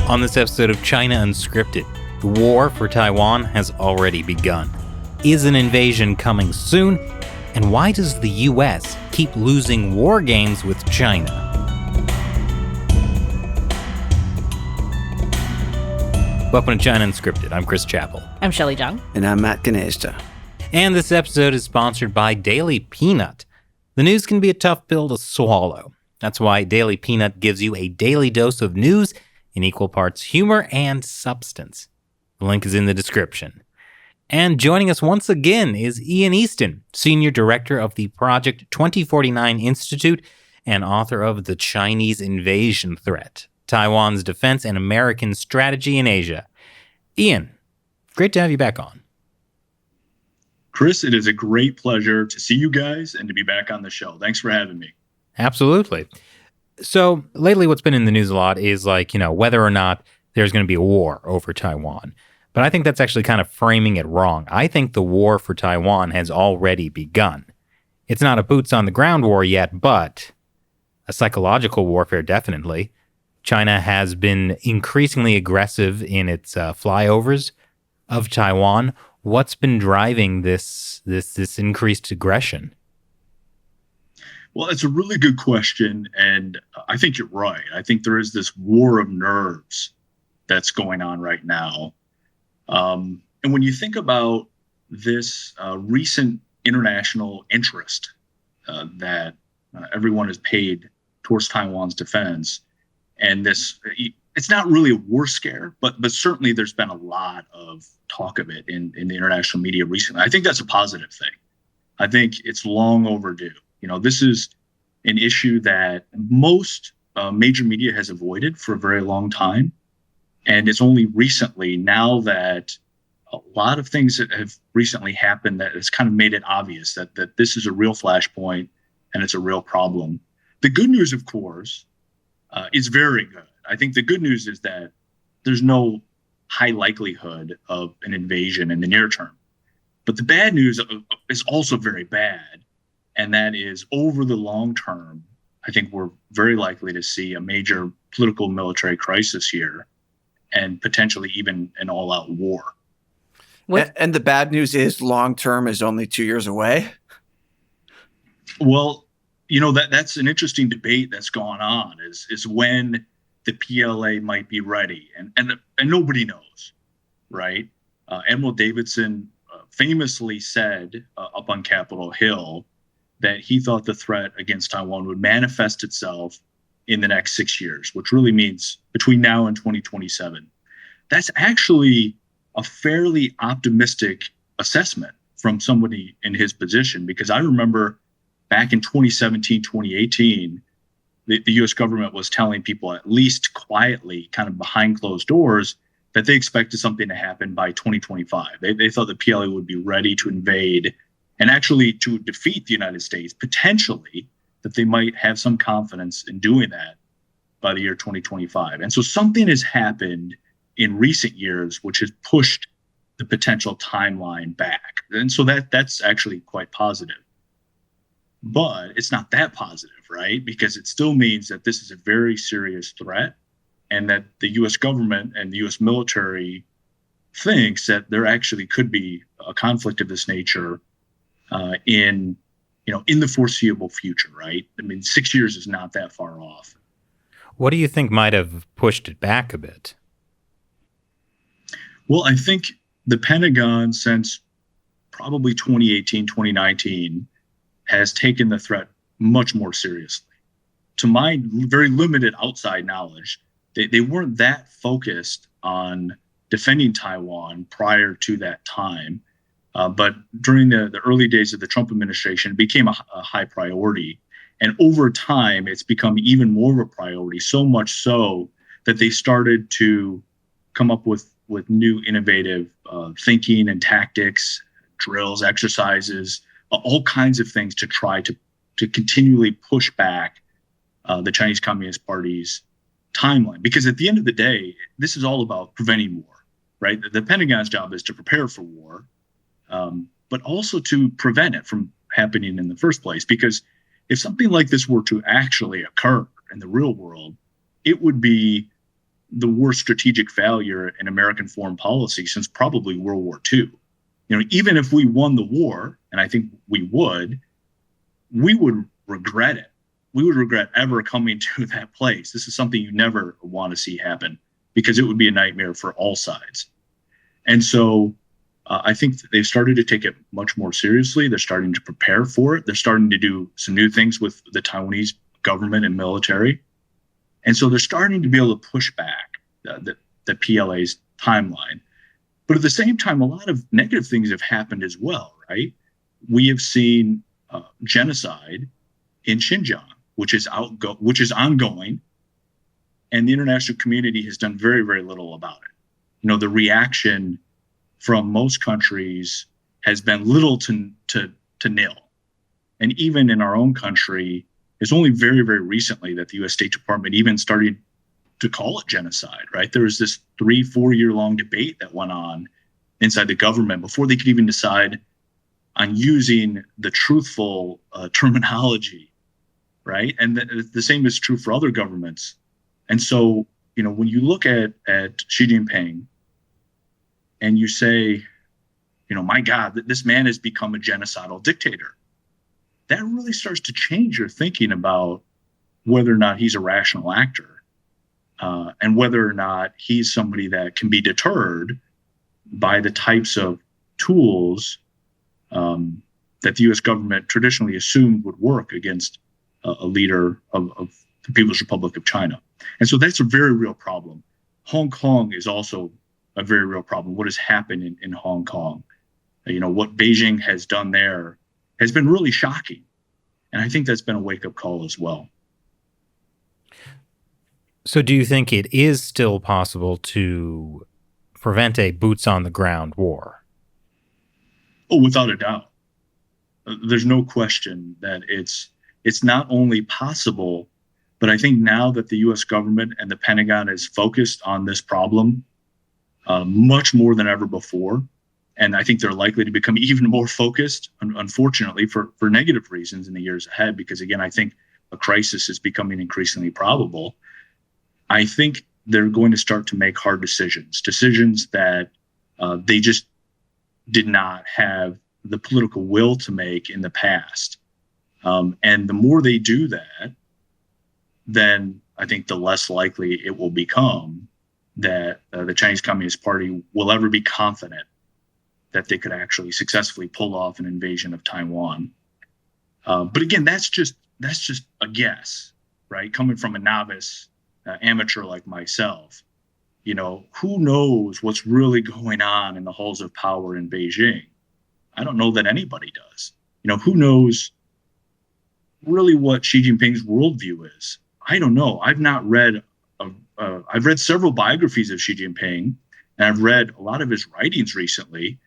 On this episode of China Unscripted, the war for Taiwan has already begun. Is an invasion coming soon? And why does the US keep losing war games with China? Welcome to China Unscripted. I'm Chris Chappell. I'm Shelley Jung. And I'm Matt Ganeshta. And this episode is sponsored by Daily Peanut. The news can be a tough pill to swallow. That's why Daily Peanut gives you a daily dose of news in equal parts humor and substance. The link is in the description. And joining us once again is Ian Easton, Senior Director of the Project 2049 Institute and author of The Chinese Invasion Threat, Taiwan's Defense and American Strategy in Asia. Ian, great to have you back on. Chris, it is a great pleasure to see you guys and to be back on the show. Thanks for having me. Absolutely. So lately what's been in the news a lot is whether or not there's going to be a war over Taiwan. But I think that's actually kind of framing it wrong. I think the war for Taiwan has already begun. It's not a boots on the ground war yet, but a psychological warfare definitely. China has been increasingly aggressive in its flyovers of Taiwan. What's been driving this increased aggression? Well, it's a really good question, and I think you're right. I think there is this war of nerves that's going on right now. And when you think about this recent international interest that everyone has paid towards Taiwan's defense, and this, it's not really a war scare, but certainly there's been a lot of talk of it in the international media recently. I think that's a positive thing. I think it's long overdue. This is an issue that most major media has avoided for a very long time. And it's only recently, now that a lot of things that have recently happened, that has kind of made it obvious that this is a real flashpoint and it's a real problem. The good news, of course, is very good. I think the good news is that there's no high likelihood of an invasion in the near term. But the bad news is also very bad. And that is, over the long term, I think we're very likely to see a major political military crisis here and potentially even an all-out war. And the bad news is long term is only 2 years away. Well, that's an interesting debate that's gone on is when the PLA might be ready. And nobody knows, right? Admiral Davidson famously said up on Capitol Hill that he thought the threat against Taiwan would manifest itself in the next 6 years, which really means between now and 2027. That's actually a fairly optimistic assessment from somebody in his position, because I remember back in 2017, 2018, the U.S. government was telling people, at least quietly, kind of behind closed doors, that they expected something to happen by 2025. They thought the PLA would be ready to invade and actually to defeat the United States, potentially, that they might have some confidence in doing that by the year 2025. And so something has happened in recent years which has pushed the potential timeline back. And so that's actually quite positive. But it's not that positive, right? Because it still means that this is a very serious threat and that the U.S. government and the U.S. military thinks that there actually could be a conflict of this nature in the foreseeable future, right? I mean, 6 years is not that far off. What do you think might have pushed it back a bit? Well, I think the Pentagon, since probably 2018, 2019, has taken the threat much more seriously. To my very limited outside knowledge, they weren't that focused on defending Taiwan prior to that time. But during the early days of the Trump administration, it became a high priority. And over time, it's become even more of a priority, so much so that they started to come up with new innovative thinking and tactics, drills, exercises, all kinds of things to try to continually push back the Chinese Communist Party's timeline. Because at the end of the day, this is all about preventing war, right? The Pentagon's job is to prepare for war, but also to prevent it from happening in the first place. Because if something like this were to actually occur in the real world, it would be the worst strategic failure in American foreign policy since probably World War II. Even if we won the war, and I think we would regret it. We would regret ever coming to that place. This is something you never want to see happen because it would be a nightmare for all sides. And so I think that they've started to take it much more seriously. They're starting to prepare for it. They're starting to do some new things with the Taiwanese government and military. And so they're starting to be able to push back the PLA's timeline. But at the same time, a lot of negative things have happened as well, right? We have seen genocide in Xinjiang, which is ongoing, and the international community has done very, very little about it. The reaction from most countries has been little to nil. And even in our own country, it's only very, very recently that the U.S. State Department even started to call it genocide, right? There was this 3-4 year long debate that went on inside the government before they could even decide on using the truthful terminology, right? And the same is true for other governments. And so, when you look at Xi Jinping and you say, my God, this man has become a genocidal dictator, that really starts to change your thinking about whether or not he's a rational actor. And whether or not he's somebody that can be deterred by the types of tools that the U.S. government traditionally assumed would work against a leader of the People's Republic of China. And so that's a very real problem. Hong Kong is also a very real problem. What has happened in Hong Kong, what Beijing has done there has been really shocking. And I think that's been a wake-up call as well. So do you think it is still possible to prevent a boots-on-the-ground war? Oh, without a doubt. There's no question that it's not only possible, but I think now that the U.S. government and the Pentagon is focused on this problem much more than ever before, and I think they're likely to become even more focused, unfortunately, for negative reasons in the years ahead, because, again, I think a crisis is becoming increasingly probable. I think they're going to start to make hard decisions that they just did not have the political will to make in the past. And the more they do that, then I think the less likely it will become that the Chinese Communist Party will ever be confident that they could actually successfully pull off an invasion of Taiwan. But again, that's just a guess, right? Coming from a novice amateur like myself, who knows what's really going on in the halls of power in Beijing? I don't know that anybody does. Who knows really what Xi Jinping's worldview is? I don't know. I've not read. I've read several biographies of Xi Jinping, and I've read a lot of his writings recently,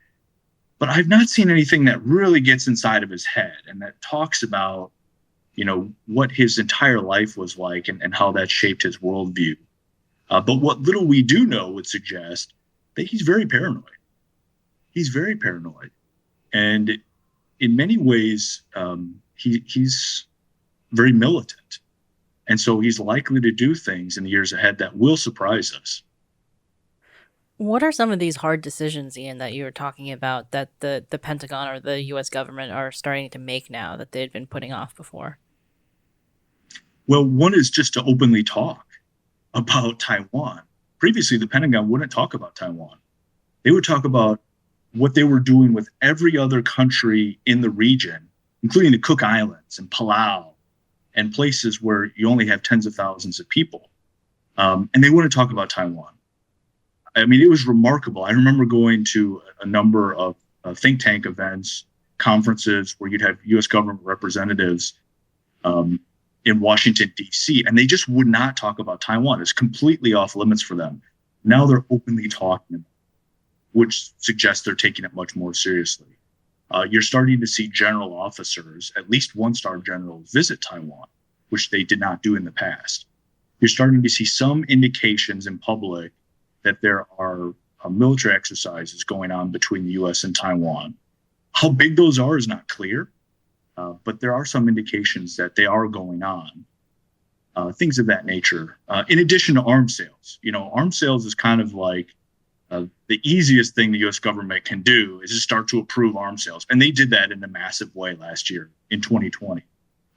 but I've not seen anything that really gets inside of his head and that talks about, what his entire life was like and how that shaped his worldview. But what little we do know would suggest that he's very paranoid. He's very paranoid. And in many ways, he's very militant. And so he's likely to do things in the years ahead that will surprise us. What are some of these hard decisions, Ian, that you were talking about that the Pentagon or the U.S. government are starting to make now that they'd been putting off before? Well, one is just to openly talk about Taiwan. Previously, the Pentagon wouldn't talk about Taiwan. They would talk about what they were doing with every other country in the region, including the Cook Islands and Palau and places where you only have tens of thousands of people. And they wouldn't talk about Taiwan. I mean, it was remarkable. I remember going to a number of think tank events, conferences where you'd have U.S. government representatives in Washington, D.C., and they just would not talk about Taiwan. It's completely off limits for them. Now they're openly talking, which suggests they're taking it much more seriously. You're starting to see general officers, at least one-star generals, visit Taiwan, which they did not do in the past. You're starting to see some indications in public that there are military exercises going on between the U.S. and Taiwan. How big those are is not clear, but there are some indications that they are going on. things of that nature. In addition to arms sales, arms sales is kind of like the easiest thing the U.S. government can do is just start to approve arms sales. And they did that in a massive way last year in 2020,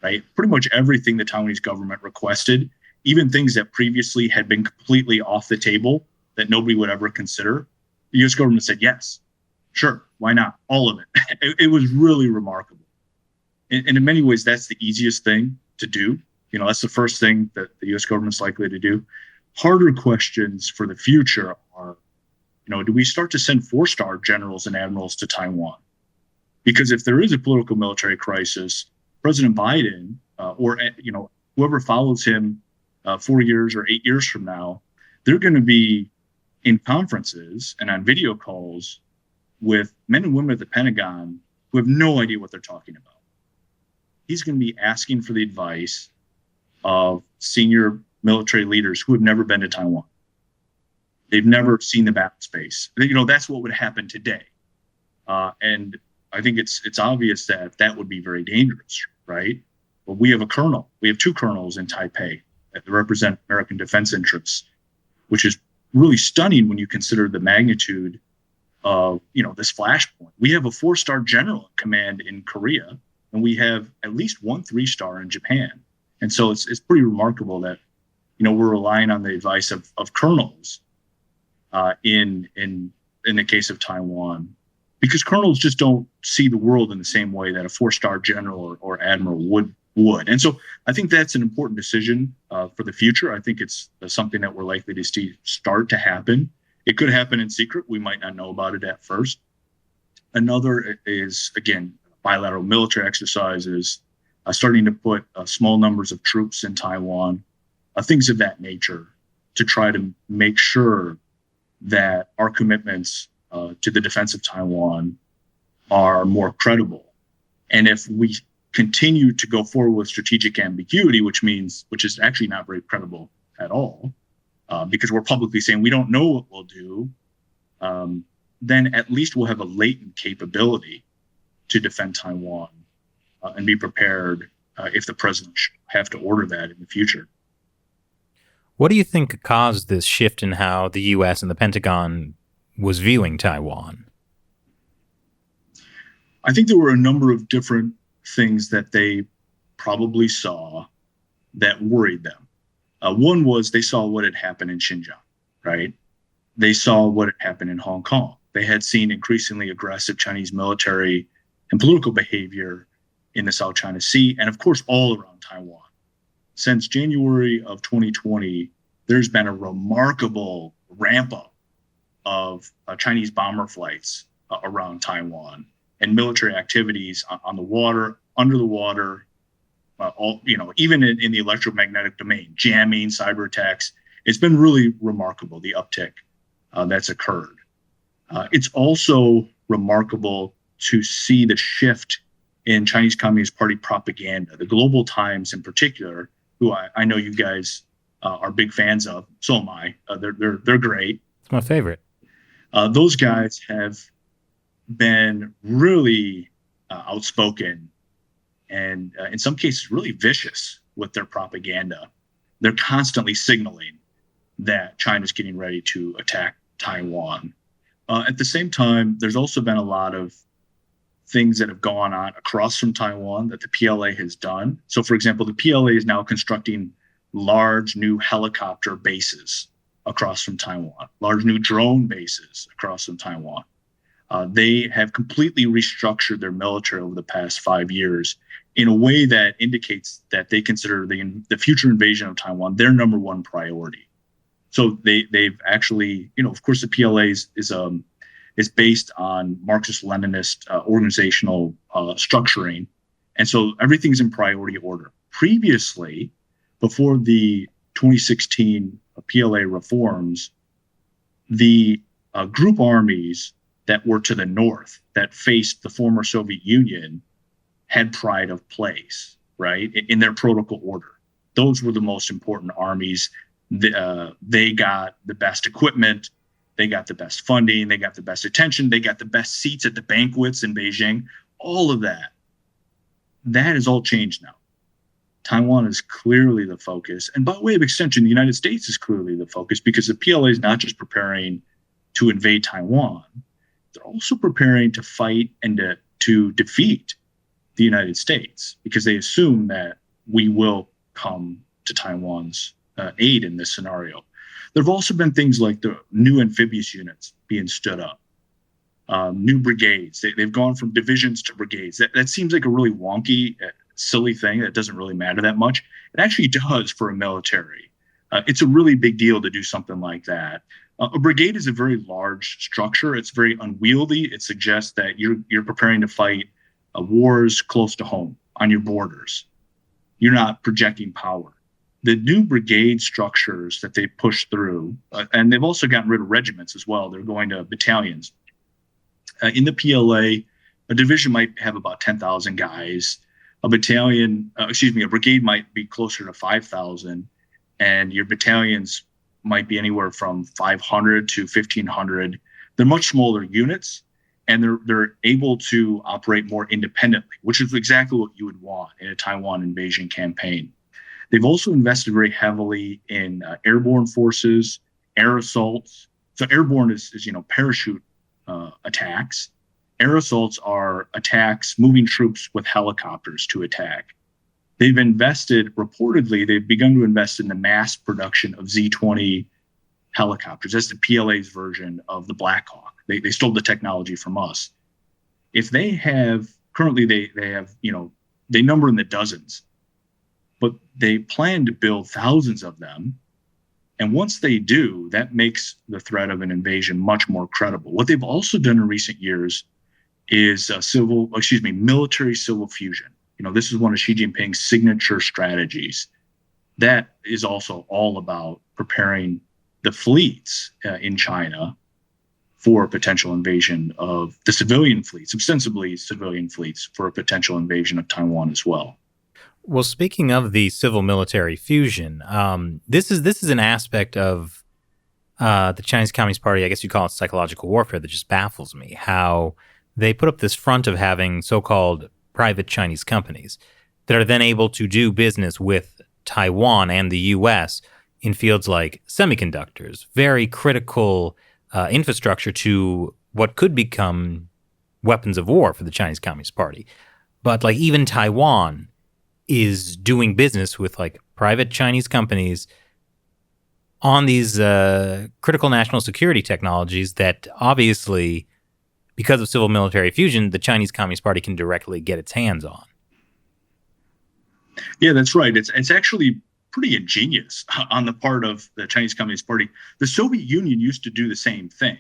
right? Pretty much everything the Taiwanese government requested, even things that previously had been completely off the table that nobody would ever consider, the U.S. government said, yes, sure, why not? All of it. It was really remarkable. And in many ways, that's the easiest thing to do. That's the first thing that the U.S. government's likely to do. Harder questions for the future are, do we start to send 4-star generals and admirals to Taiwan? Because if there is a political military crisis, President Biden or whoever follows him 4 years or 8 years from now, they're going to be in conferences and on video calls with men and women at the Pentagon who have no idea what they're talking about. He's going to be asking for the advice of senior military leaders who have never been to Taiwan. They've never seen the battle space. That's what would happen today. And I think it's obvious that would be very dangerous, right? But we have a colonel. We have 2 colonels in Taipei that represent American defense interests, which is really stunning when you consider the magnitude of, this flashpoint. We have a 4-star general in command in Korea, and we have at least 1 3-star in Japan. And so it's pretty remarkable that, we're relying on the advice of colonels in the case of Taiwan, because colonels just don't see the world in the same way that a 4-star general or admiral would. And so I think that's an important decision for the future. I think it's something that we're likely to see start to happen. It could happen in secret. We might not know about it at first. Another is, again, bilateral military exercises, starting to put small numbers of troops in Taiwan, things of that nature, to try to make sure that our commitments to the defense of Taiwan are more credible. And if we continue to go forward with strategic ambiguity, which is actually not very credible at all, because we're publicly saying we don't know what we'll do, then at least we'll have a latent capability to defend Taiwan and be prepared if the president should have to order that in the future. What do you think caused this shift in how the U.S. and the Pentagon was viewing Taiwan? I think there were a number of different things that they probably saw that worried them. One was they saw what had happened in Xinjiang, right? They saw what had happened in Hong Kong. They had seen increasingly aggressive Chinese military and political behavior in the South China Sea, and of course, all around Taiwan. Since January of 2020, there's been a remarkable ramp up of Chinese bomber flights around Taiwan and military activities on the water, under the water, even in the electromagnetic domain, jamming, cyber attacks. It's been really remarkable, the uptick that's occurred. It's also remarkable to see the shift in Chinese Communist Party propaganda. The Global Times in particular, who I know you guys are big fans of, so am I. They're great. It's my favorite. Those guys have been really outspoken and in some cases really vicious with their propaganda. They're constantly signaling that China's getting ready to attack Taiwan. At the same time, there's also been a lot of things that have gone on across from Taiwan that the PLA has done. So, for example, the PLA is now constructing large new helicopter bases across from Taiwan, large new drone bases across from Taiwan. They have completely restructured their military over the past 5 years in a way that indicates that they consider the future invasion of Taiwan their number one priority. So they've actually, of course, the PLA is based on Marxist-Leninist organizational structuring. And so everything's in priority order. Previously, before the 2016 PLA reforms, the group armies that were to the north, that faced the former Soviet Union, had pride of place, right, in their protocol order. Those were the most important armies. They got the best equipment. They got the best funding. They got the best attention. They got the best seats at the banquets in Beijing. All of that. That has all changed now. Taiwan is clearly the focus. And by way of extension, the United States is clearly the focus because the PLA is not just preparing to invade Taiwan, they're also preparing to fight and to defeat the United States because they assume that we will come to Taiwan's aid in this scenario. There have also been things like the new amphibious units being stood up, new brigades. They've gone from divisions to brigades. That seems like a really wonky, silly thing that doesn't really matter that much. It actually does for a military. It's a really big deal to do something like that. A brigade is a very large structure. It's very unwieldy. It suggests that you're preparing to fight wars close to home on your borders. You're not projecting power. The new brigade structures that they push through, and they've also gotten rid of regiments as well. They're going to battalions. In the PLA, a division might have about 10,000 guys. A brigade might be closer to 5,000, and your battalions might be anywhere from 500 to 1,500. They're much smaller units, and they're able to operate more independently, which is exactly what you would want in a Taiwan invasion campaign. They've also invested very heavily in airborne forces, air assaults. So airborne is parachute attacks. Air assaults are attacks, moving troops with helicopters to attack. They've begun to invest in the mass production of Z-20 helicopters. That's the PLA's version of the Black Hawk. They stole the technology from us. If they have, currently they have, they number in the dozens, but they plan to build thousands of them. And once they do, that makes the threat of an invasion much more credible. What they've also done in recent years is military civil fusion. This is one of Xi Jinping's signature strategies. That is also all about preparing the fleets in China for a potential invasion of the civilian fleets, ostensibly civilian fleets, for a potential invasion of Taiwan as well. Well, speaking of the civil-military fusion, this is an aspect of the Chinese Communist Party, I guess you call it psychological warfare, that just baffles me. How they put up this front of having so-called private Chinese companies that are then able to do business with Taiwan and the U.S. in fields like semiconductors, very critical infrastructure to what could become weapons of war for the Chinese Communist Party. But even Taiwan is doing business with private Chinese companies on these critical national security technologies that obviously, because of civil military fusion, the Chinese Communist Party can directly get its hands on. Yeah, that's right. It's actually pretty ingenious on the part of the Chinese Communist Party. The Soviet Union used to do the same thing.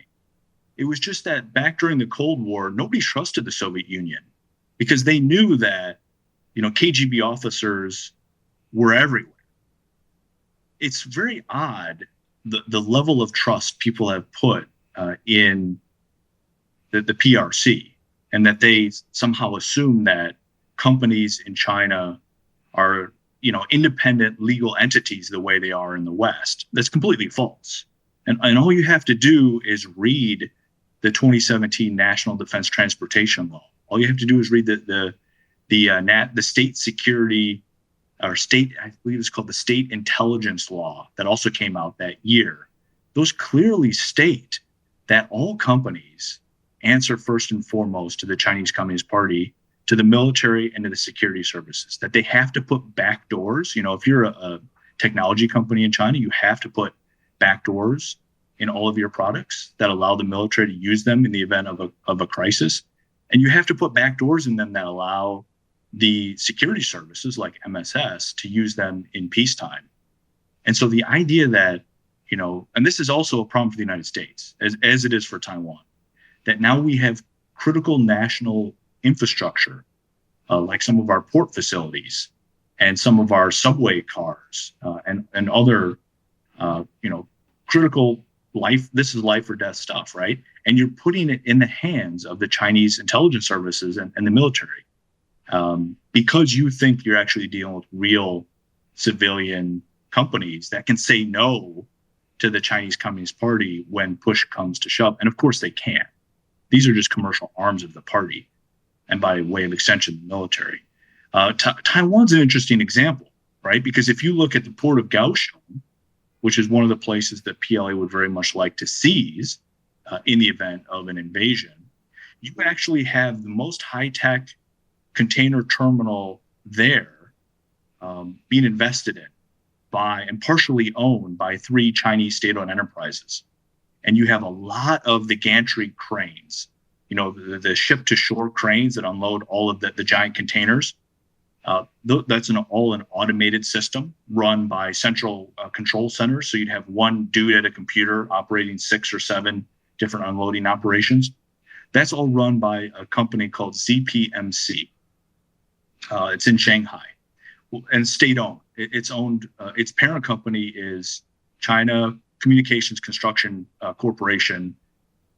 It was just that back during the Cold War, nobody trusted the Soviet Union because they knew that KGB officers were everywhere. It's very odd the level of trust people have put in the PRC, and that they somehow assume that companies in China are, independent legal entities the way they are in the West. That's completely false. And all you have to do is read the 2017 National Defense Transportation Law. All you have to do is read the state security or state, I believe it's called the State Intelligence Law that also came out that year. Those clearly state that all companies answer first and foremost to the Chinese Communist Party, to the military, and to the security services, that they have to put back doors. If you're a technology company in China, you have to put back doors in all of your products that allow the military to use them in the event of a crisis. And you have to put back doors in them that allow the security services like MSS to use them in peacetime. And so the idea that, and this is also a problem for the United States, as it is for Taiwan, that now we have critical national infrastructure, like some of our port facilities and some of our subway cars and other, critical life. This is life or death stuff, right? And you're putting it in the hands of the Chinese intelligence services and the military because you think you're actually dealing with real civilian companies that can say no to the Chinese Communist Party when push comes to shove. And of course they can't. These are just commercial arms of the party, and by way of extension, the military. Taiwan's an interesting example. right? Because if you look at the port of Kaohsiung, which is one of the places that PLA would very much like to seize in the event of an invasion, you actually have the most high-tech container terminal there being invested in by and partially owned by 3 Chinese state-owned enterprises. And you have a lot of the gantry cranes, the ship-to-shore cranes that unload all of the giant containers. That's all an automated system run by central control centers. So you'd have one dude at a computer operating 6 or 7 different unloading operations. That's all run by a company called ZPMC. It's in Shanghai and state-owned. It's owned. Its parent company is China Communications Construction Corporation,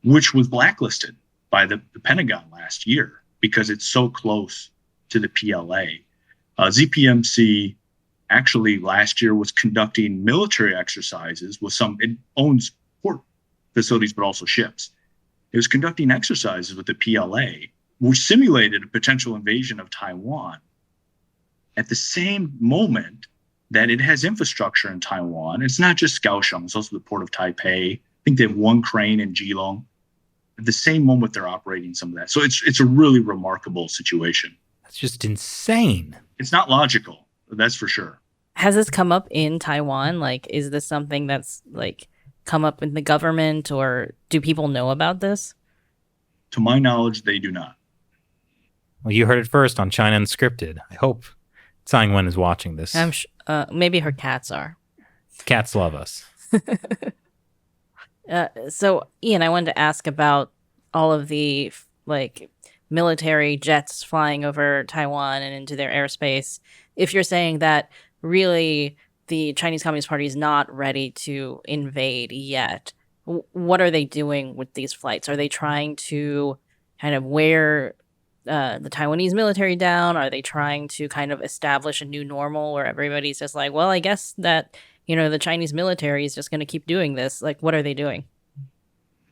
which was blacklisted by the Pentagon last year because it's so close to the PLA. ZPMC actually last year was conducting military exercises with it owns port facilities, but also ships. It was conducting exercises with the PLA, which simulated a potential invasion of Taiwan at the same moment that it has infrastructure in Taiwan. It's not just Kaohsiung, it's also the port of Taipei. I think they have one crane in Geelong. At the same moment, they're operating some of that. So it's a really remarkable situation. That's just insane. It's not logical, that's for sure. Has this come up in Taiwan? Like, is this something that's like come up in the government, or do people know about this? To my knowledge, they do not. Well, you heard it first on China Unscripted. I hope Tsai Ing-wen is watching this. Maybe her cats are. Cats love us. So, Ian, I wanted to ask about all of the military jets flying over Taiwan and into their airspace. If you're saying that really the Chinese Communist Party is not ready to invade yet, what are they doing with these flights? Are they trying to kind of wear the Taiwanese military down? Are they trying to kind of establish a new normal where everybody's just like, well, I guess that, the Chinese military is just going to keep doing this? Like, what are they doing?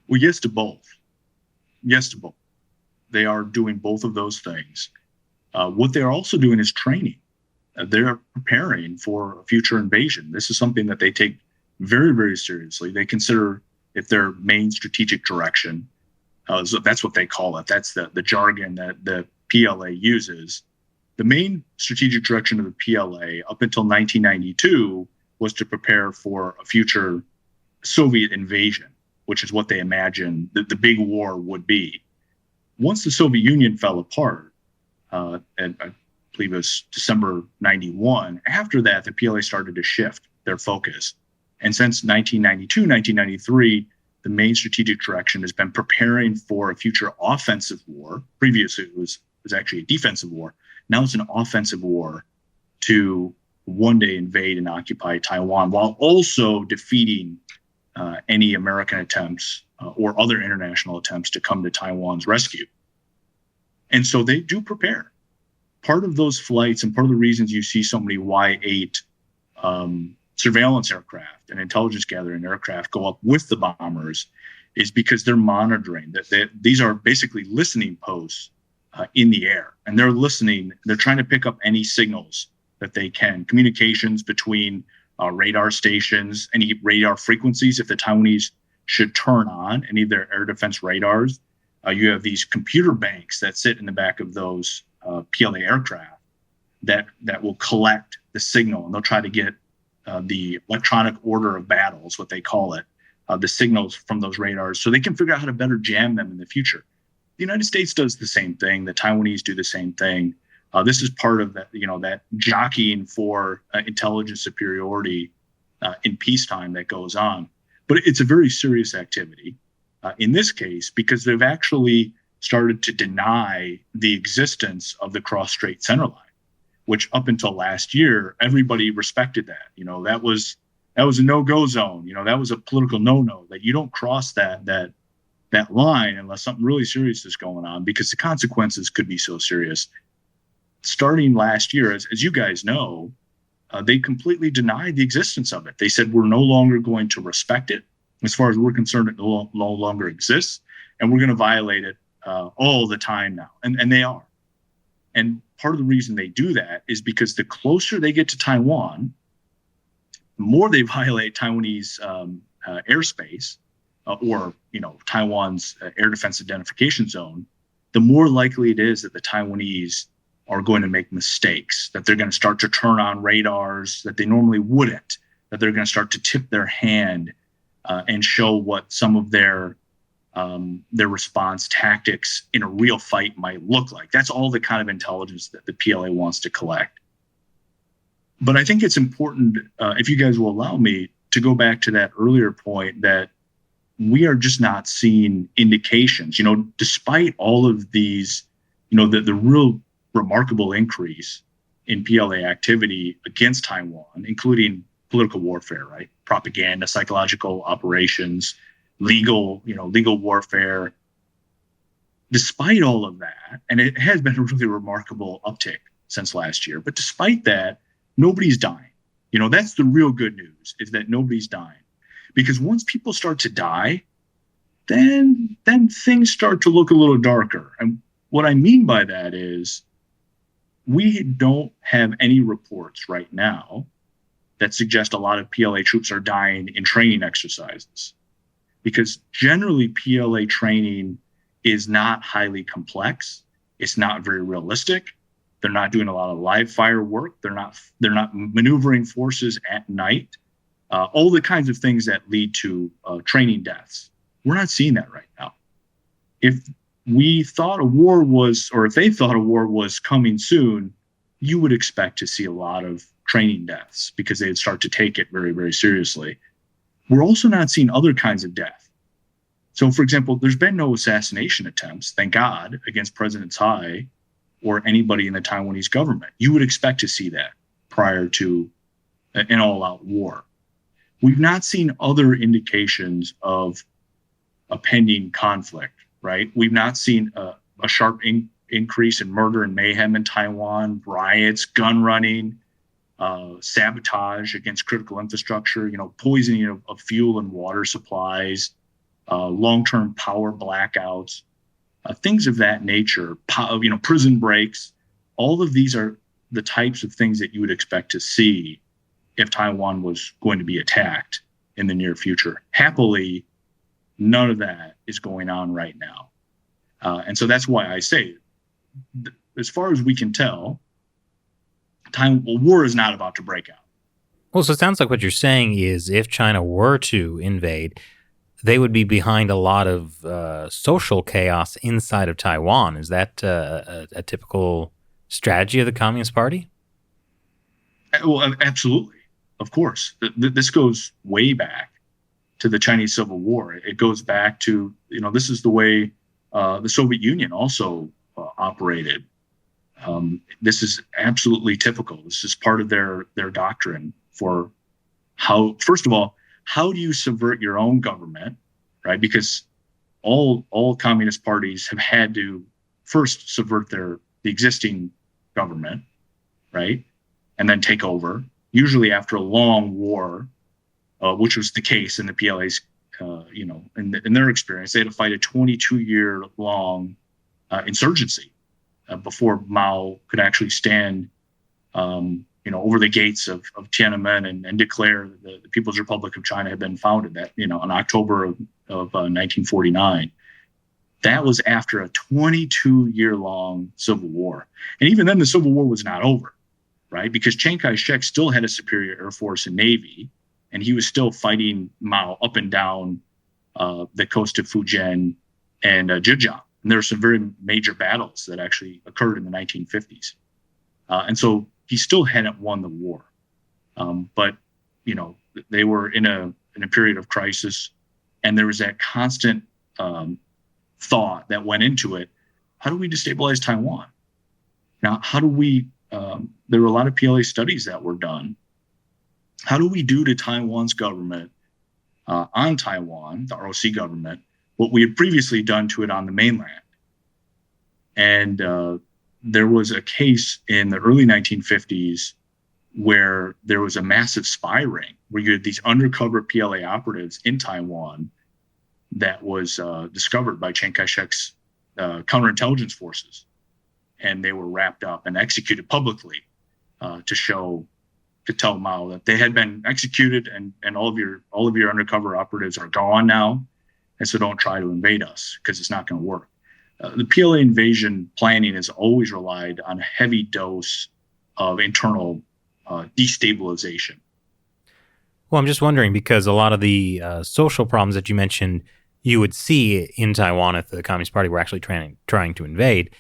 Well, yes to both. Yes to both. They are doing both of those things. What they're also doing is training. They're preparing for a future invasion. This is something that they take very, very seriously. They consider it their main strategic direction. So that's what they call it. That's the jargon that the PLA uses. The main strategic direction of the PLA up until 1992 was to prepare for a future Soviet invasion, which is what they imagined the big war would be. Once the Soviet Union fell apart, and I believe it was December 91, after that, the PLA started to shift their focus. And since 1992, 1993, the main strategic direction has been preparing for a future offensive war. Previously, it was actually a defensive war. Now it's an offensive war to one day invade and occupy Taiwan, while also defeating any American attempts or other international attempts to come to Taiwan's rescue. And so they do prepare. Part of those flights and part of the reasons you see so many Y-8 surveillance aircraft and intelligence gathering aircraft go up with the bombers is because they're monitoring. These are basically listening posts in the air. And they're listening. They're trying to pick up any signals that they can. Communications between radar stations, any radar frequencies. If the Taiwanese should turn on any of their air defense radars, you have these computer banks that sit in the back of those PLA aircraft that will collect the signal, and they'll try to get the electronic order of battle is what they call it, the signals from those radars, so they can figure out how to better jam them in the future. The United States does the same thing. The Taiwanese do the same thing. This is part of that, that jockeying for intelligence superiority in peacetime that goes on. But it's a very serious activity in this case because they've actually started to deny the existence of the cross-strait center line, which up until last year, everybody respected that. That was a no-go zone. That was a political no-no, that you don't cross that line unless something really serious is going on, because the consequences could be so serious. Starting last year, as you guys know, they completely denied the existence of it. They said, we're no longer going to respect it. As far as we're concerned, it no longer exists, and we're going to violate it all the time now. And they are. And part of the reason they do that is because the closer they get to Taiwan, the more they violate Taiwanese airspace or Taiwan's air defense identification zone, the more likely it is that the Taiwanese are going to make mistakes, that they're going to start to turn on radars that they normally wouldn't, that they're going to start to tip their hand and show what some of their response tactics in a real fight might look like. That's all the kind of intelligence that the PLA wants to collect. But I think it's important, if you guys will allow me, to go back to that earlier point that we are just not seeing indications, despite all of these, the real remarkable increase in PLA activity against Taiwan, including political warfare, right? Propaganda, psychological operations, legal warfare. Despite all of that, and it has been a really remarkable uptick since last year, but despite that, nobody's dying. That's the real good news, is that nobody's dying. Because once people start to die, then things start to look a little darker. And what I mean by that is we don't have any reports right now that suggest a lot of PLA troops are dying in training exercises. Because generally PLA training is not highly complex. It's not very realistic. They're not doing a lot of live fire work. They're not maneuvering forces at night. All the kinds of things that lead to training deaths. We're not seeing that right now. If we thought a war was, or if they thought a war was coming soon, you would expect to see a lot of training deaths because they'd start to take it very, very seriously. We're also not seeing other kinds of death. So, for example, there's been no assassination attempts, thank God, against President Tsai or anybody in the Taiwanese government. You would expect to see that prior to an all-out war. We've not seen other indications of a pending conflict, right? We've not seen a sharp increase in murder and mayhem in Taiwan, riots, gun running, sabotage against critical infrastructure, poisoning of fuel and water supplies, long-term power blackouts, things of that nature, prison breaks. All of these are the types of things that you would expect to see if Taiwan was going to be attacked in the near future. Happily, none of that is going on right now. And so that's why I say, as far as we can tell, war is not about to break out. Well, so it sounds like what you're saying is if China were to invade, they would be behind a lot of social chaos inside of Taiwan. Is that a typical strategy of the Communist Party? Well, absolutely. Of course. This goes way back to the Chinese Civil War. It goes back to, this is the way the Soviet Union also operated. This is absolutely typical. This is part of their doctrine for how, first of all, how do you subvert your own government, right? Because all communist parties have had to first subvert the existing government, right? And then take over, usually after a long war, which was the case in the PLA's, in their experience. They had to fight a 22-year-long insurgency before Mao could actually stand over the gates of Tiananmen and declare the People's Republic of China had been founded in October of 1949. That was after a 22-year-long civil war. And even then, the civil war was not over, right? Because Chiang Kai-shek still had a superior air force and navy, and he was still fighting Mao up and down the coast of Fujian and Zhejiang. And there were some very major battles that actually occurred in the 1950s. And so he still hadn't won the war. But they were in a period of crisis, and there was that constant thought that went into it. How do we destabilize Taiwan? Now, how do we, there were a lot of PLA studies that were done. How do we do to Taiwan's government on Taiwan, the ROC government, what we had previously done to it on the mainland? And there was a case in the early 1950s where there was a massive spy ring where you had these undercover PLA operatives in Taiwan that was discovered by Chiang Kai-shek's counterintelligence forces. and they were wrapped up and executed publicly to tell Mao that they had been executed, and all of your undercover operatives are gone now, and so don't try to invade us because it's not going to work. The PLA invasion planning has always relied on a heavy dose of internal destabilization. Well, I'm just wondering, because a lot of the social problems that you mentioned you would see in Taiwan if the Communist Party were actually trying to invade,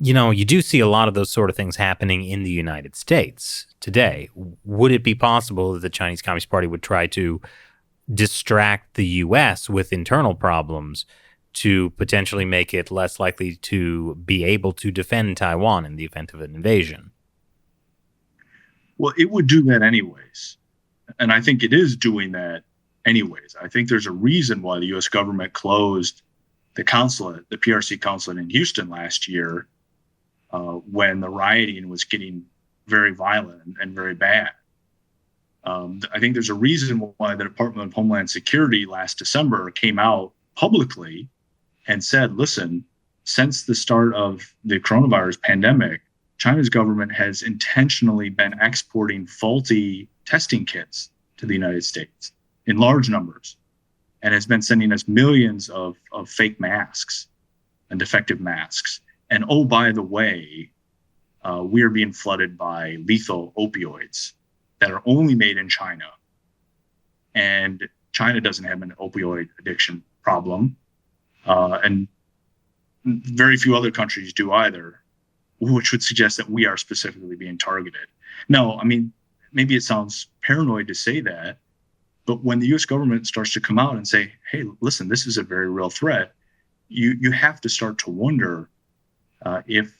you do see a lot of those sort of things happening in the United States today. Would it be possible that the Chinese Communist Party would try to distract the U.S. with internal problems to potentially make it less likely to be able to defend Taiwan in the event of an invasion? Well, it would do that anyways. And I think it is doing that anyways. I think there's a reason why the U.S. government closed the PRC consulate in Houston last year when the rioting was getting very violent and very bad. I think there's a reason why the Department of Homeland Security last December came out publicly and said, listen, since the start of the coronavirus pandemic, China's government has intentionally been exporting faulty testing kits to the United States in large numbers, and has been sending us millions of fake masks and defective masks. And oh, by the way, we are being flooded by lethal opioids that are only made in China. And China doesn't have an opioid addiction problem. And very few other countries do either, which would suggest that we are specifically being targeted. No, I mean, maybe it sounds paranoid to say that, but when the U.S. government starts to come out and say, hey, listen, this is a very real threat, you have to start to wonder if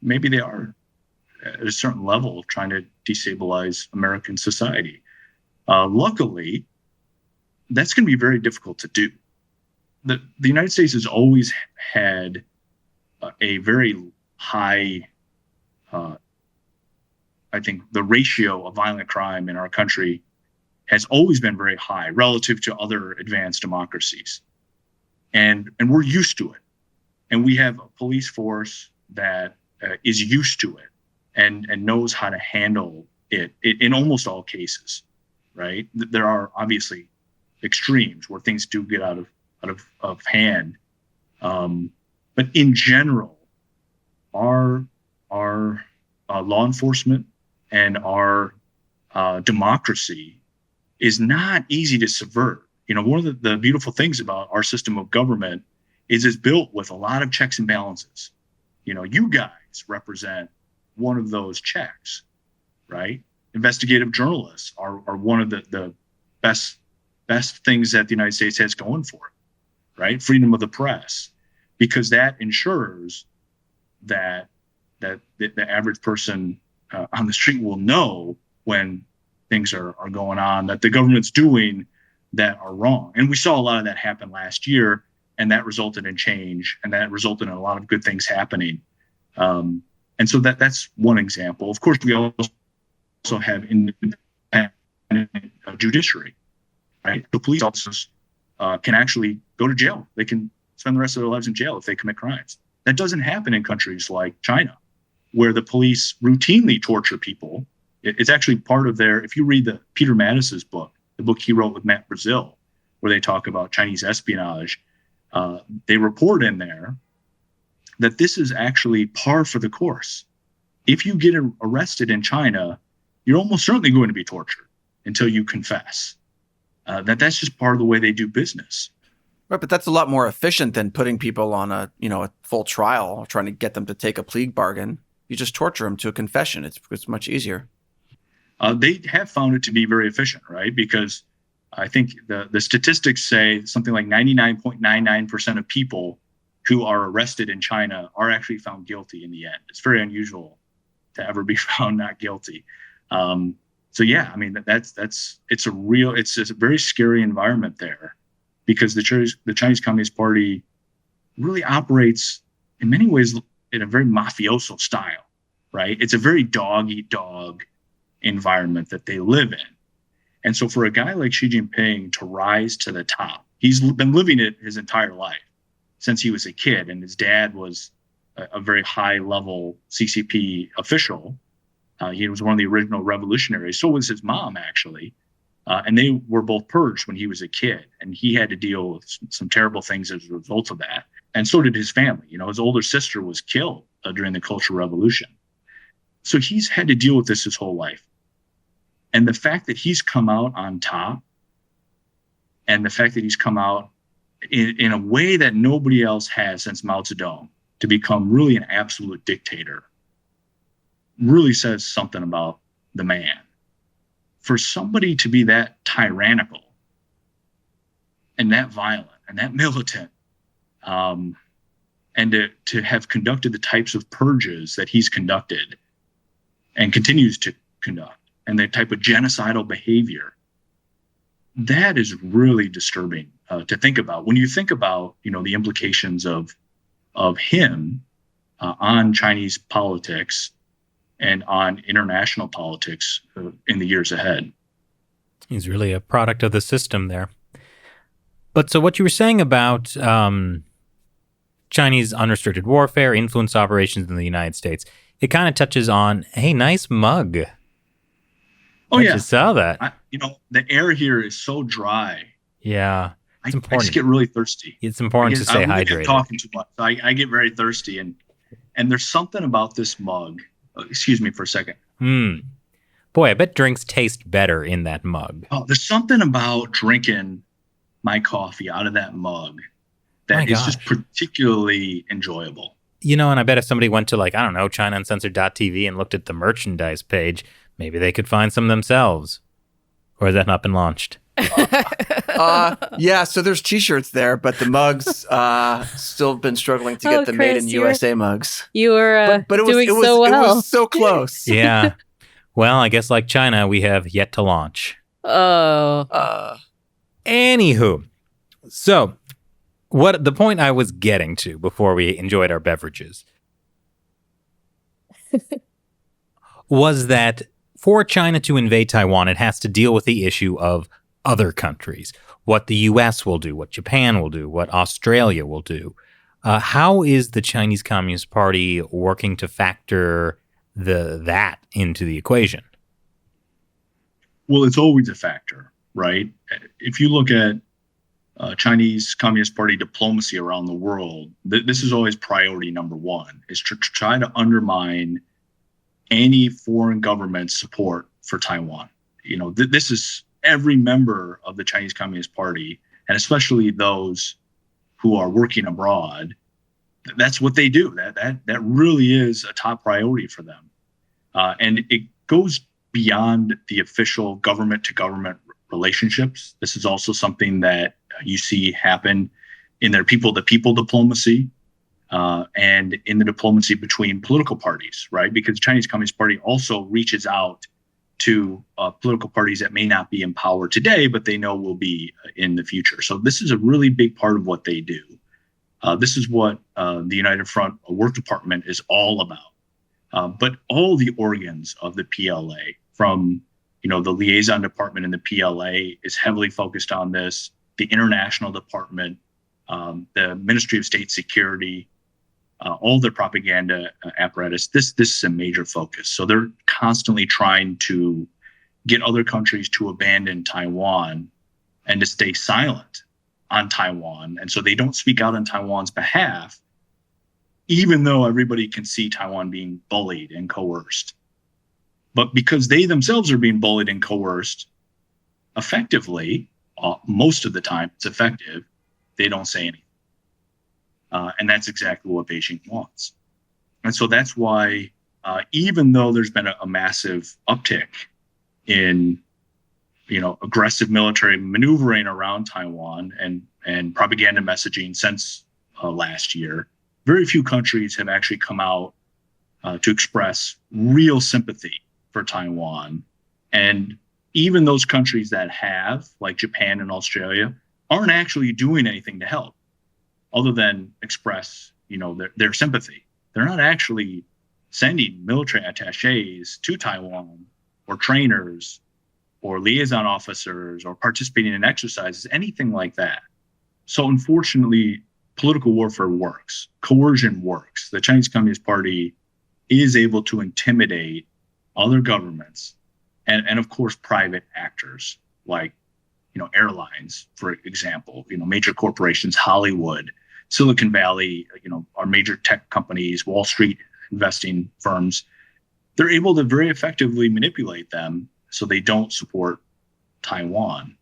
maybe they are at a certain level trying to destabilize American society. Luckily, that's going to be very difficult to do. The United States has always had a very high, I think the ratio of violent crime in our country has always been very high relative to other advanced democracies. And we're used to it. And we have a police force that is used to it and knows how to handle it in almost all cases, right? There are obviously extremes where things do get out of hand. But in general, our law enforcement and our democracy is not easy to subvert. One of the beautiful things about our system of government is it's built with a lot of checks and balances. You guys represent one of those checks, right? Investigative journalists are one of the best things that the United States has going for it, right? Freedom of the press, because that ensures that the average person on the street will know when things are going on that the government's doing that are wrong. And we saw a lot of that happen last year, and that resulted in change, and that resulted in a lot of good things happening. And so that's one example. Of course, we also have independent judiciary, right? The police officers can actually go to jail. They can spend the rest of their lives in jail if they commit crimes. That doesn't happen in countries like China, where the police routinely torture people. It's actually part of if you read the Peter Mattis's book, the book he wrote with Matt Brazil, where they talk about Chinese espionage, they report in there that this is actually par for the course. If you get arrested in China, you're almost certainly going to be tortured until you confess. That's just part of the way they do business. Right, but that's a lot more efficient than putting people on a full trial, trying to get them to take a plea bargain. You just torture them to a confession. It's much easier. They have found it to be very efficient, right? Because I think the statistics say something like 99.99% of people who are arrested in China are actually found guilty in the end. It's very unusual to ever be found not guilty. So yeah, I mean it's a very scary environment there, because the Chinese Communist Party really operates in many ways in a very mafioso style, right? It's a very dog-eat-dog environment that they live in. And so for a guy like Xi Jinping to rise to the top, he's been living it his entire life since he was a kid, and his dad was a very high-level CCP official. He was one of the original revolutionaries. So was his mom, actually. And they were both purged when he was a kid. And he had to deal with some terrible things as a result of that. And so did his family. His older sister was killed during the Cultural Revolution. So he's had to deal with this his whole life. And the fact that he's come out on top, and the fact that he's come out in a way that nobody else has since Mao Zedong, to become really an absolute dictator, really says something about the man. For somebody to be that tyrannical and that violent and that militant, and to have conducted the types of purges that he's conducted and continues to conduct, and the type of genocidal behavior, that is really disturbing to think about. When you think about, the implications of him on Chinese politics and on international politics in the years ahead. He's really a product of the system there. But so what you were saying about Chinese unrestricted warfare, influence operations in the United States, it kind of touches on, hey, nice mug. Oh, yeah. I just saw that. The air here is so dry. Yeah. It's I important. just get really thirsty. It's important to stay hydrated. I'm talking too much. I get very thirsty. And there's something about this mug. Excuse me for a second. Boy, I bet drinks taste better in that mug. Oh, there's something about drinking my coffee out of that mug that is just particularly enjoyable. And I bet if somebody went to ChinaUncensored.tv and looked at the merchandise page, maybe they could find some themselves. Or has that not been launched? Yeah, so there's t-shirts there, but the mugs still been struggling to get the Chris, Made in USA mugs. You were but it doing was, so well. It was so close. Yeah. Well, I guess like China, we have yet to launch. Oh. Anywho, so what the point I was getting to before we enjoyed our beverages was that for China to invade Taiwan, it has to deal with the issue of other countries, what the U.S. will do, what Japan will do, what Australia will do. How is the Chinese Communist Party working to factor that into the equation? Well, it's always a factor, right? If you look at Chinese Communist Party diplomacy around the world, this is always priority number one, is to try to undermine any foreign government's support for Taiwan. This is every member of the Chinese Communist Party, and especially those who are working abroad. That's what they do. That really is a top priority for them. And it goes beyond the official government-to-government relationships. This is also something that you see happen in their people-to-people diplomacy, and in the diplomacy between political parties, right? Because the Chinese Communist Party also reaches out to political parties that may not be in power today, but they know will be in the future. So this is a really big part of what they do. This is what the United Front Work Department is all about. But all the organs of the PLA, from the liaison department in the PLA is heavily focused on this. The international department, the Ministry of State Security, all their propaganda apparatus. This is a major focus. So they're constantly trying to get other countries to abandon Taiwan and to stay silent on Taiwan. And so they don't speak out on Taiwan's behalf, even though everybody can see Taiwan being bullied and coerced. But because they themselves are being bullied and coerced effectively, most of the time it's effective, they don't say anything. And that's exactly what Beijing wants. And so that's why, even though there's been a massive uptick in, aggressive military maneuvering around Taiwan and propaganda messaging since last year, very few countries have actually come out to express real sympathy for Taiwan. And even those countries that have, like Japan and Australia, aren't actually doing anything to help, other than express, their sympathy. They're not actually sending military attachés to Taiwan, or trainers, or liaison officers, or participating in exercises, anything like that. So unfortunately, political warfare works. Coercion works. this. The Chinese Communist Party is able to intimidate other governments and of course, private actors like, airlines, for example, major corporations, Hollywood, Silicon Valley, our major tech companies, Wall Street investing firms. They're able to very effectively manipulate them so they don't support Taiwan.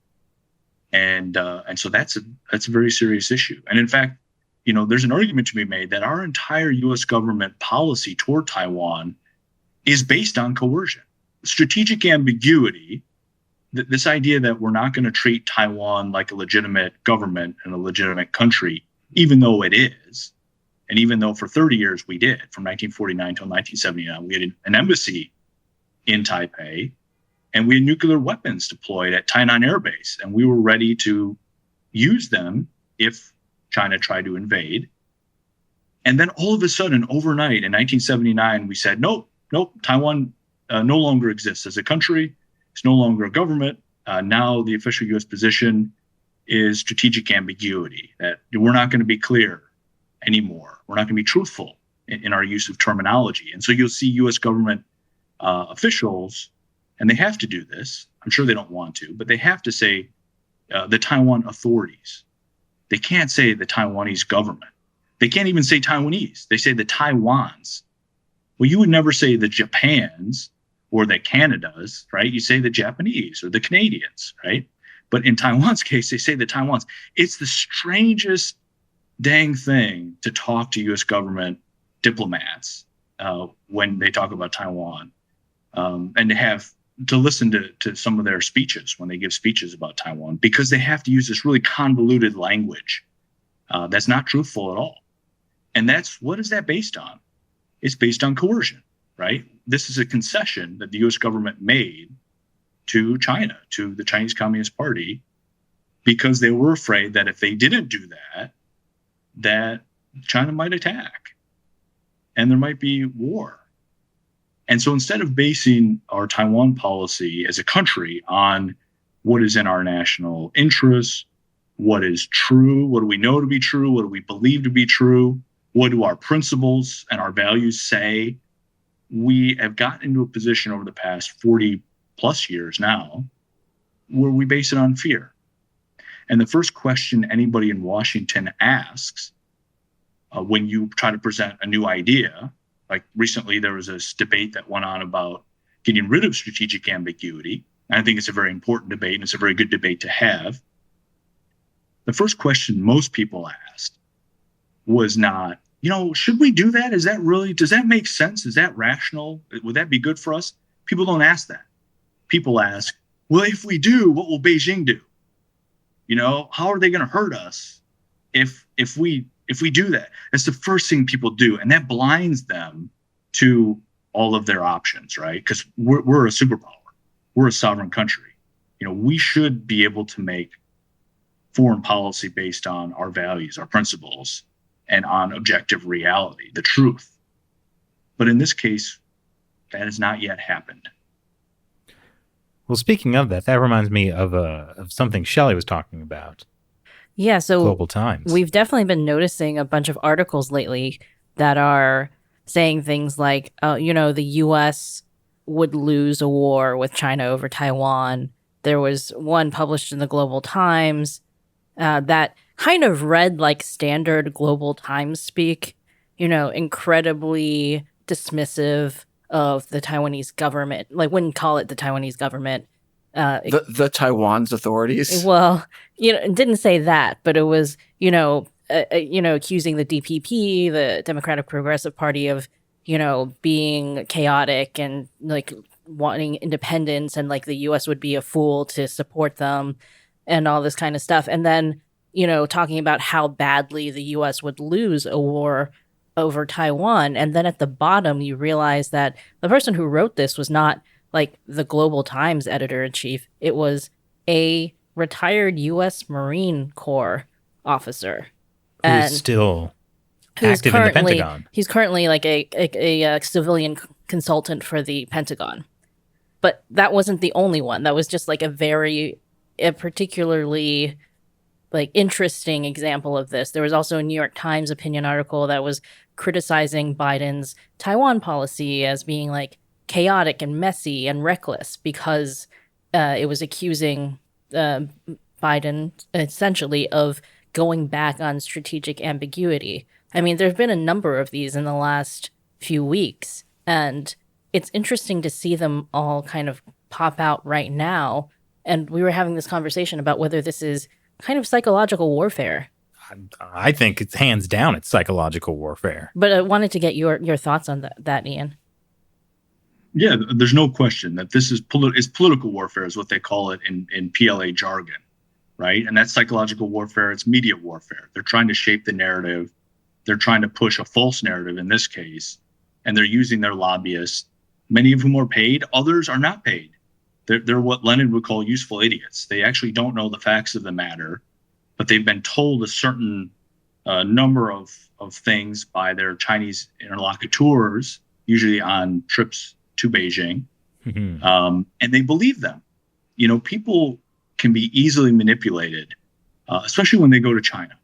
And so that's a very serious issue. And in fact, there's an argument to be made that our entire U.S. government policy toward Taiwan is based on coercion. Strategic ambiguity, this idea that we're not going to treat Taiwan like a legitimate government and a legitimate country, even though it is, and even though for 30 years we did, from 1949 till 1979, we had an embassy in Taipei, and we had nuclear weapons deployed at Tainan Air Base, and we were ready to use them if China tried to invade. And then all of a sudden, overnight in 1979, we said, nope, Taiwan no longer exists as a country. It's no longer a government. Now the official U.S. position is strategic ambiguity, that we're not going to be clear anymore. We're not going to be truthful in our use of terminology. And so you'll see U.S. government officials, and they have to do this. I'm sure they don't want to, but they have to say the Taiwan authorities. They can't say the Taiwanese government. They can't even say Taiwanese. They say the Taiwans. Well, you would never say the Japans or the Canadas, right? You say the Japanese or the Canadians, right? But in Taiwan's case, they say the Taiwans. It's the strangest dang thing to talk to U.S. government diplomats when they talk about Taiwan, and to listen to some of their speeches when they give speeches about Taiwan, because they have to use this really convoluted language that's not truthful at all. And what is that based on? It's based on coercion, right? This is a concession that the U.S. government made to China, to the Chinese Communist Party, because they were afraid that if they didn't do that China might attack and there might be war. And so instead of basing our Taiwan policy as a country on what is in our national interests, what is true, what do we know to be true, what do we believe to be true, what do our principles and our values say, we have gotten into a position over the past 40 plus years now where we base it on fear. And the first question anybody in Washington asks when you try to present a new idea, like recently there was this debate that went on about getting rid of strategic ambiguity. And I think it's a very important debate, and it's a very good debate to have. The first question most people asked was not, should we do that? Does that make sense? Is that rational? Would that be good for us? People don't ask that. People ask, well, if we do, what will Beijing do? How are they going to hurt us if we do that? That's the first thing people do. And that blinds them to all of their options, right? Because we're a superpower. We're a sovereign country. We should be able to make foreign policy based on our values, our principles, and on objective reality, the truth. But in this case, that has not yet happened. Well, speaking of that reminds me of something Shelley was talking about. Yeah, so Global Times. We've definitely been noticing a bunch of articles lately that are saying things like, the U.S. would lose a war with China over Taiwan. There was one published in the Global Times that kind of read like standard Global Times speak, incredibly dismissive of the Taiwanese government. Like, wouldn't call it the Taiwanese government. The Taiwan's authorities. Well, it didn't say that, but it was, accusing the DPP, the Democratic Progressive Party, of, being chaotic and like wanting independence, and like the U.S. would be a fool to support them and all this kind of stuff. And then, talking about how badly the U.S. would lose a war over Taiwan. And then at the bottom, you realize that the person who wrote this was not like the Global Times editor-in-chief. It was a retired U.S. Marine Corps officer. Who's still active in the Pentagon. He's currently like a civilian consultant for the Pentagon. But that wasn't the only one. That was just like a particularly like interesting example of this. There was also a New York Times opinion article that was criticizing Biden's Taiwan policy as being like chaotic and messy and reckless because it was accusing Biden essentially of going back on strategic ambiguity. I mean, there have been a number of these in the last few weeks, and it's interesting to see them all kind of pop out right now. And we were having this conversation about whether this is kind of psychological warfare. I think it's hands down, it's psychological warfare. But I wanted to get your thoughts on that, Ian. Yeah, there's no question that this is political warfare, is what they call it in PLA jargon, right? And that's psychological warfare. It's media warfare. They're trying to shape the narrative. They're trying to push a false narrative in this case, and they're using their lobbyists, many of whom are paid. Others are not paid. They're what Lenin would call useful idiots. They actually don't know the facts of the matter, but they've been told a certain number of things by their Chinese interlocutors, usually on trips to Beijing, and they believe them. You know, people can be easily manipulated, especially when they go to China.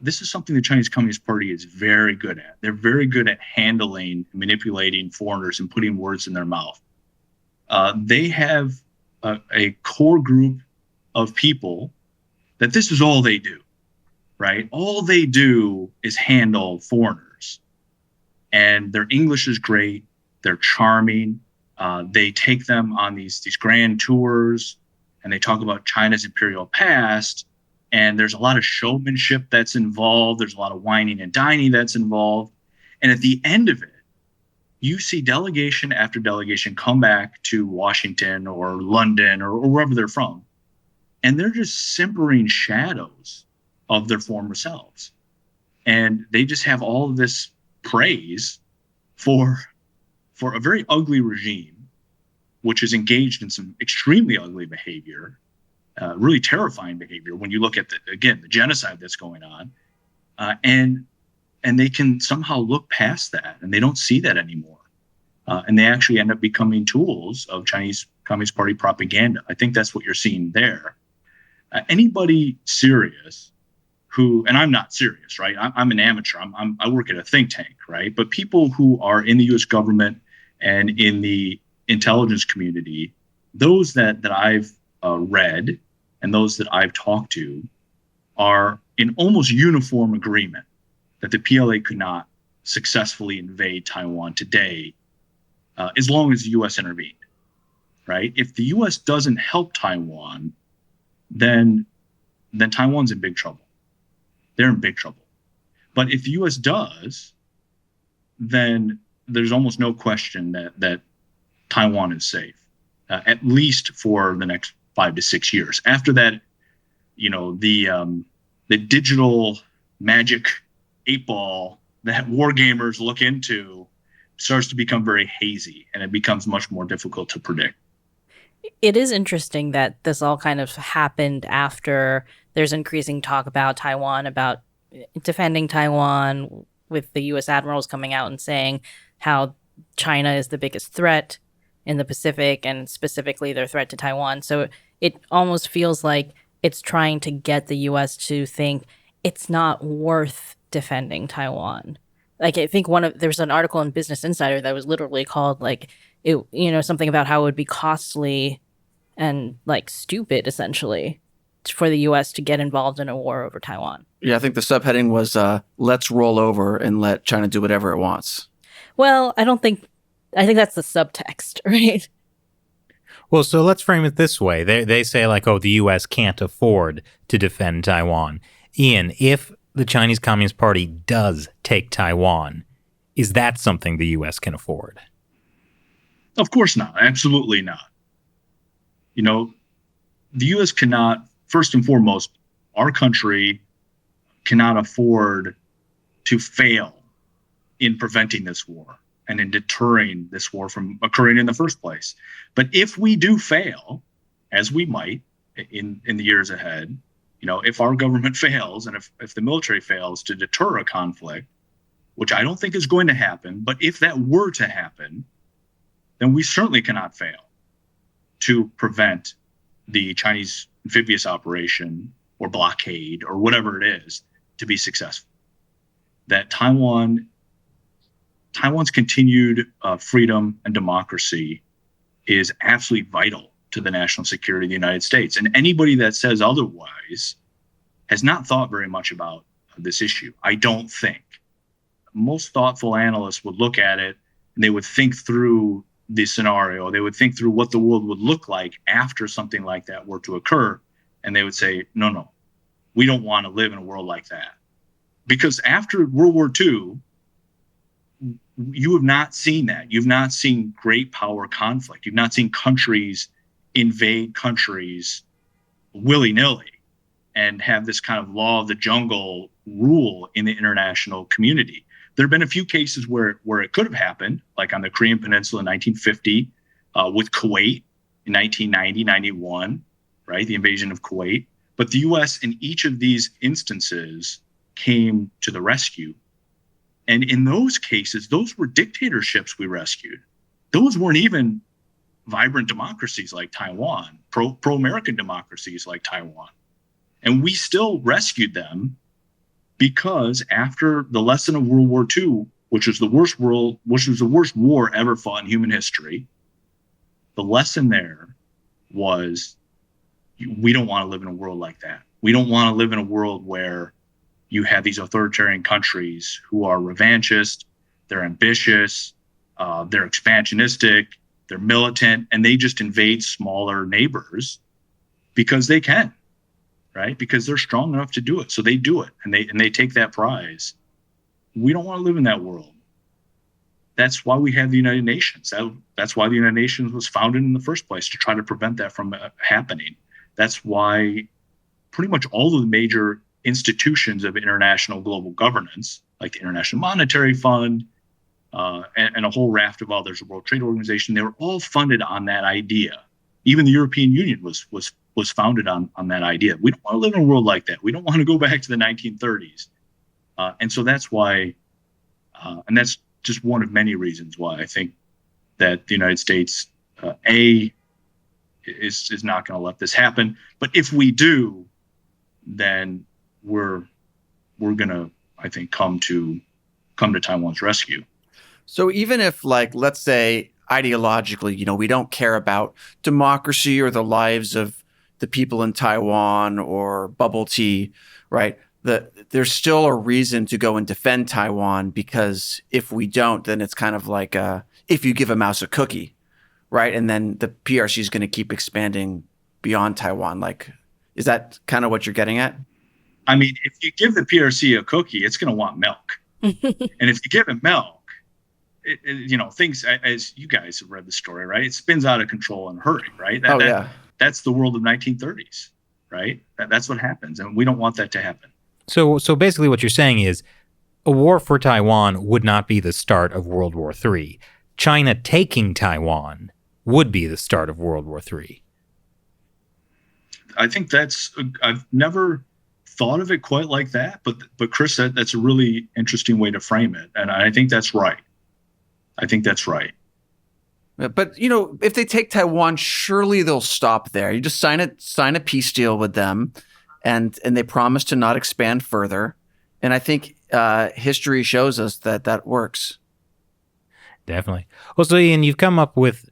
This is something the Chinese Communist Party is very good at. They're very good at handling, manipulating foreigners and putting words in their mouth. They have a core group of people that this is all they do, right? All they do is handle foreigners. And their English is great. They're charming. They take them on these grand tours, and they talk about China's imperial past. And there's a lot of showmanship that's involved. There's a lot of whining and dining that's involved. And at the end of it, you see delegation after delegation come back to Washington or London or wherever they're from. And they're just simpering shadows of their former selves. And they just have all of this praise for a very ugly regime, which is engaged in some extremely ugly behavior, really terrifying behavior when you look at, the genocide that's going on. And they can somehow look past that, and they don't see that anymore. And they actually end up becoming tools of Chinese Communist Party propaganda. I think that's what you're seeing there. Anybody serious who, and I'm not serious, right? I'm an amateur. I work at a think tank, right? But people who are in the U.S. government and in the intelligence community, those that I've read and those that I've talked to are in almost uniform agreement that the PLA could not successfully invade Taiwan today as long as the U.S. intervened, right? If the U.S. doesn't help Taiwan, then Taiwan's in big trouble. They're in big trouble. But if the U.S. does, then there's almost no question that Taiwan is safe, at least for the next 5 to 6 years. After that, you know, the digital magic 8-ball that war gamers look into starts to become very hazy, and it becomes much more difficult to predict. It is interesting that this all kind of happened after there's increasing talk about Taiwan, about defending Taiwan, with the U.S. admirals coming out and saying how China is the biggest threat in the Pacific, and specifically their threat to Taiwan. So it almost feels like it's trying to get the U.S. to think it's not worth defending Taiwan. Like, I think there's an article in Business Insider that was literally called, like, it, you know, something about how it would be costly and, like, stupid, essentially, for the U.S. to get involved in a war over Taiwan. Yeah, I think the subheading was, let's roll over and let China do whatever it wants. Well, I think that's the subtext, right? Well, so let's frame it this way. They say, like, oh, the U.S. can't afford to defend Taiwan. Ian, if the Chinese Communist Party does take Taiwan, is that something the U.S. can afford? Of course not. Absolutely not. You know, the U.S. cannot, first and foremost, our country cannot afford to fail in preventing this war and in deterring this war from occurring in the first place. But if we do fail, as we might in the years ahead, you know, if our government fails and if the military fails to deter a conflict, which I don't think is going to happen, but if that were to happen, then we certainly cannot fail to prevent the Chinese amphibious operation or blockade or whatever it is to be successful. That Taiwan Taiwan's continued freedom and democracy is absolutely vital to the national security of the United States. And anybody that says otherwise has not thought very much about this issue, I don't think. Most thoughtful analysts would look at it and they would think through the scenario. They would think through what the world would look like after something like that were to occur. And they would say, no, we don't want to live in a world like that. Because after World War II, you have not seen that. You've not seen great power conflict. You've not seen countries invade countries willy-nilly and have this kind of law of the jungle rule in the international community. There have been a few cases where it could have happened, like on the Korean Peninsula in 1950, with Kuwait in 1990, 91, right? The invasion of Kuwait. But the U.S. in each of these instances came to the rescue. And in those cases, those were dictatorships we rescued. Those weren't even vibrant democracies like Taiwan, pro-American democracies like Taiwan. And we still rescued them because after the lesson of World War II, which was the worst war ever fought in human history, the lesson there was we don't want to live in a world like that. We don't want to live in a world where you have these authoritarian countries who are revanchist, they're ambitious, they're expansionistic, they're militant, and they just invade smaller neighbors because they can, right? Because they're strong enough to do it. So they do it, and they take that prize. We don't want to live in that world. That's why we have the United Nations. That's why the United Nations was founded in the first place, to try to prevent that from happening. That's why pretty much all of the major institutions of international global governance, like the International Monetary Fund and a whole raft of others, the World Trade Organization, they were all funded on that idea. Even the European Union was founded on that idea. We don't want to live in a world like that. We don't want to go back to the 1930s. And so that's why, and that's just one of many reasons why I think that the United States, is not going to let this happen. But if we do, then we're going to, I think, come to Taiwan's rescue. So even if, like, let's say ideologically, we don't care about democracy or the lives of the people in Taiwan or bubble tea, right? There's still a reason to go and defend Taiwan, because if we don't, then it's kind of like if you give a mouse a cookie, right? And then the PRC is going to keep expanding beyond Taiwan. Like, is that kind of what you're getting at? I mean, if you give the PRC a cookie, it's going to want milk. And if you give it milk, things, as you guys have read the story, right? It spins out of control in a hurry, right? That's the world of 1930s, right? That's what happens. And we don't want that to happen. So basically what you're saying is a war for Taiwan would not be the start of World War III. China taking Taiwan would be the start of World War III. I think I've never thought of it quite like that, but Chris, that's a really interesting way to frame it. And I think that's right. But, if they take Taiwan, surely they'll stop there. You just sign a peace deal with them, and they promise to not expand further. And I think history shows us that works. Definitely. Well, so Ian, you've come up with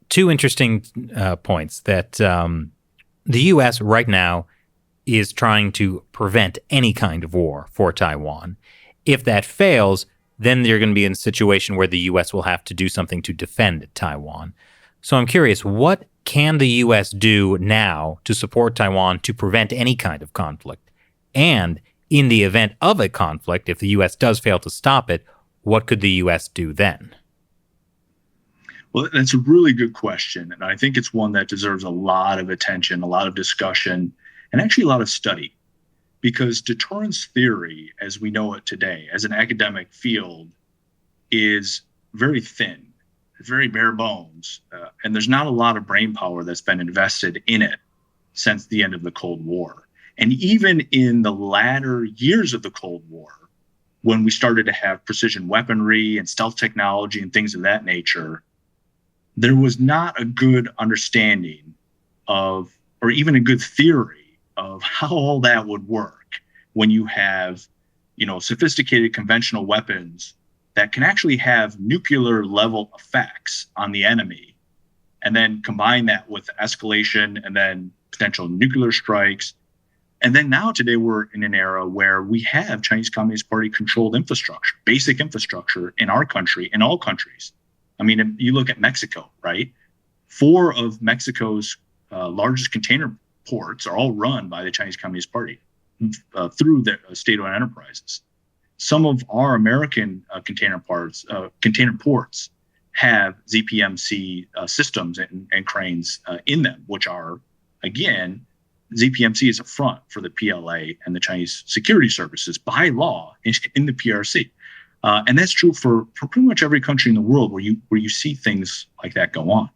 two interesting points that the U.S. right now is trying to prevent any kind of war for Taiwan. If that fails, then you're going to be in a situation where the U.S. will have to do something to defend Taiwan. So I'm curious, what can the U.S. do now to support Taiwan to prevent any kind of conflict? And in the event of a conflict, if the U.S. does fail to stop it, what could the U.S. do then? Well, that's a really good question. And I think it's one that deserves a lot of attention, a lot of discussion, and actually a lot of study. Because deterrence theory, as we know it today, as an academic field, is very thin. It's very bare bones. And there's not a lot of brain power that's been invested in it since the end of the Cold War. And even in the latter years of the Cold War, when we started to have precision weaponry and stealth technology and things of that nature, there was not a good understanding of, or even a good theory of how all that would work when you have, sophisticated conventional weapons that can actually have nuclear level effects on the enemy, and then combine that with escalation and then potential nuclear strikes. And then now today we're in an era where we have Chinese Communist Party controlled infrastructure, basic infrastructure in our country, in all countries. I mean, if you look at Mexico, right? 4 of Mexico's largest container ports are all run by the Chinese Communist Party through the state-owned enterprises. Some of our American container ports have ZPMC systems and cranes in them, which are, again, ZPMC is a front for the PLA and the Chinese security services by law in the PRC. And that's true for pretty much every country in the world where you see things like that go on.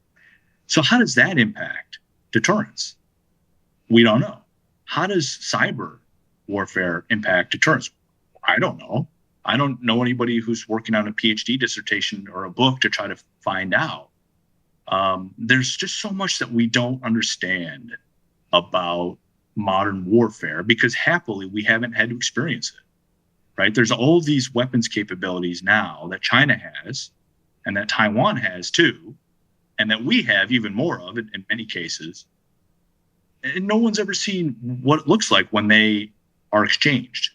So how does that impact deterrence? We don't know. How does cyber warfare impact deterrence? I don't know. I don't know anybody who's working on a PhD dissertation or a book to try to find out. There's just so much that we don't understand about modern warfare because happily we haven't had to experience it, right? There's all these weapons capabilities now that China has and that Taiwan has too, and that we have even more of in many cases. And no one's ever seen what it looks like when they are exchanged.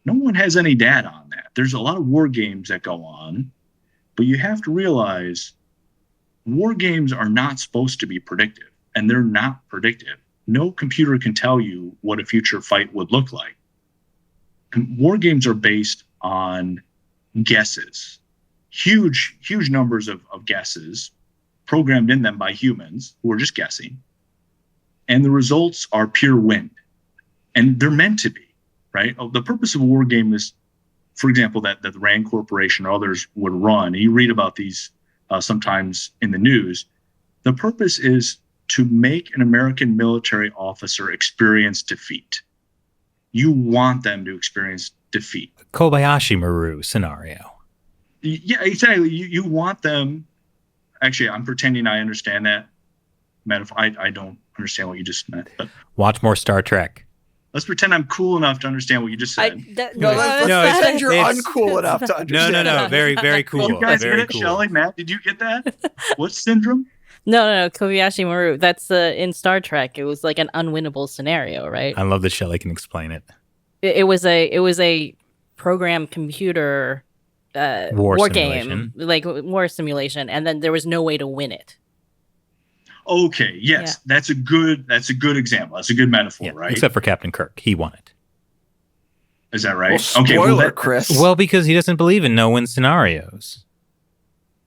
No one has any data on that. There's a lot of war games that go on, but you have to realize war games are not supposed to be predictive, and they're not predictive. No computer can tell you what a future fight would look like. War games are based on guesses, huge numbers of guesses programmed in them by humans who are just guessing. And the results are pure wind. And they're meant to be, right? The purpose of a war game is, for example, that the Rand Corporation or others would run. And you read about these sometimes in the news. The purpose is to make an American military officer experience defeat. You want them to experience defeat. Kobayashi Maru scenario. Yeah, exactly. You want them. Actually, I'm pretending I understand that metaphor. I don't understand what you just meant. But watch more Star Trek. Let's pretend I'm cool enough to understand what you just said. Let's pretend you're uncool enough to understand. No. Very, very cool. You guys very get it, cool. Shelley, Matt? Did you get that? What syndrome? No. Kobayashi Maru. That's in Star Trek. It was like an unwinnable scenario, right? I love that Shelley can explain it. It was a program computer war game, like war simulation, and then there was no way to win it. Okay, yes, yeah. That's a good example. That's a good metaphor, right? Except for Captain Kirk, he won it. Is that right? Well, spoiler, Chris. Well, because he doesn't believe in no-win scenarios.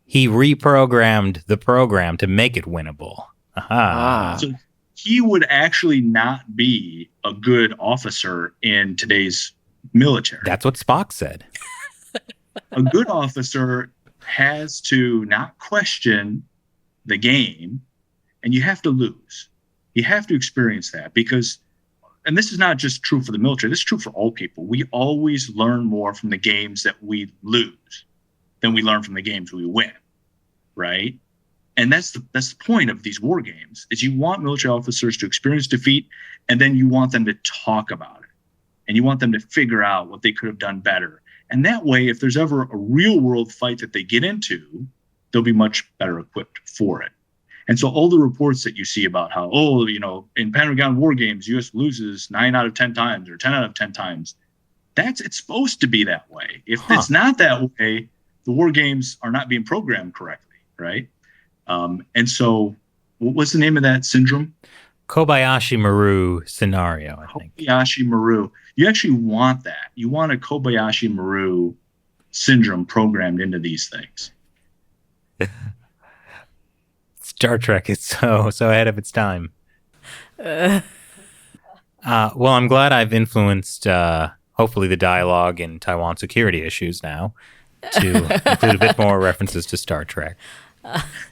He reprogrammed the program to make it winnable. Aha. So he would actually not be a good officer in today's military. That's what Spock said. A good officer has to not question the game, and you have to lose. You have to experience that because, and this is not just true for the military, this is true for all people. We always learn more from the games that we lose than we learn from the games we win, right? And that's the point of these war games is you want military officers to experience defeat, and then you want them to talk about it. And you want them to figure out what they could have done better. And that way, if there's ever a real world fight that they get into, they'll be much better equipped for it. And so all the reports that you see about how, in Pentagon war games, U.S. loses 9 out of 10 times or 10 out of 10 times, it's supposed to be that way. If it's not that way, the war games are not being programmed correctly, right? And so what's the name of that syndrome? Kobayashi Maru scenario, I think. Kobayashi Maru. You actually want that. You want a Kobayashi Maru syndrome programmed into these things. Star Trek is so ahead of its time. Well, I'm glad I've influenced, hopefully, the dialogue in Taiwan security issues now to include a bit more references to Star Trek.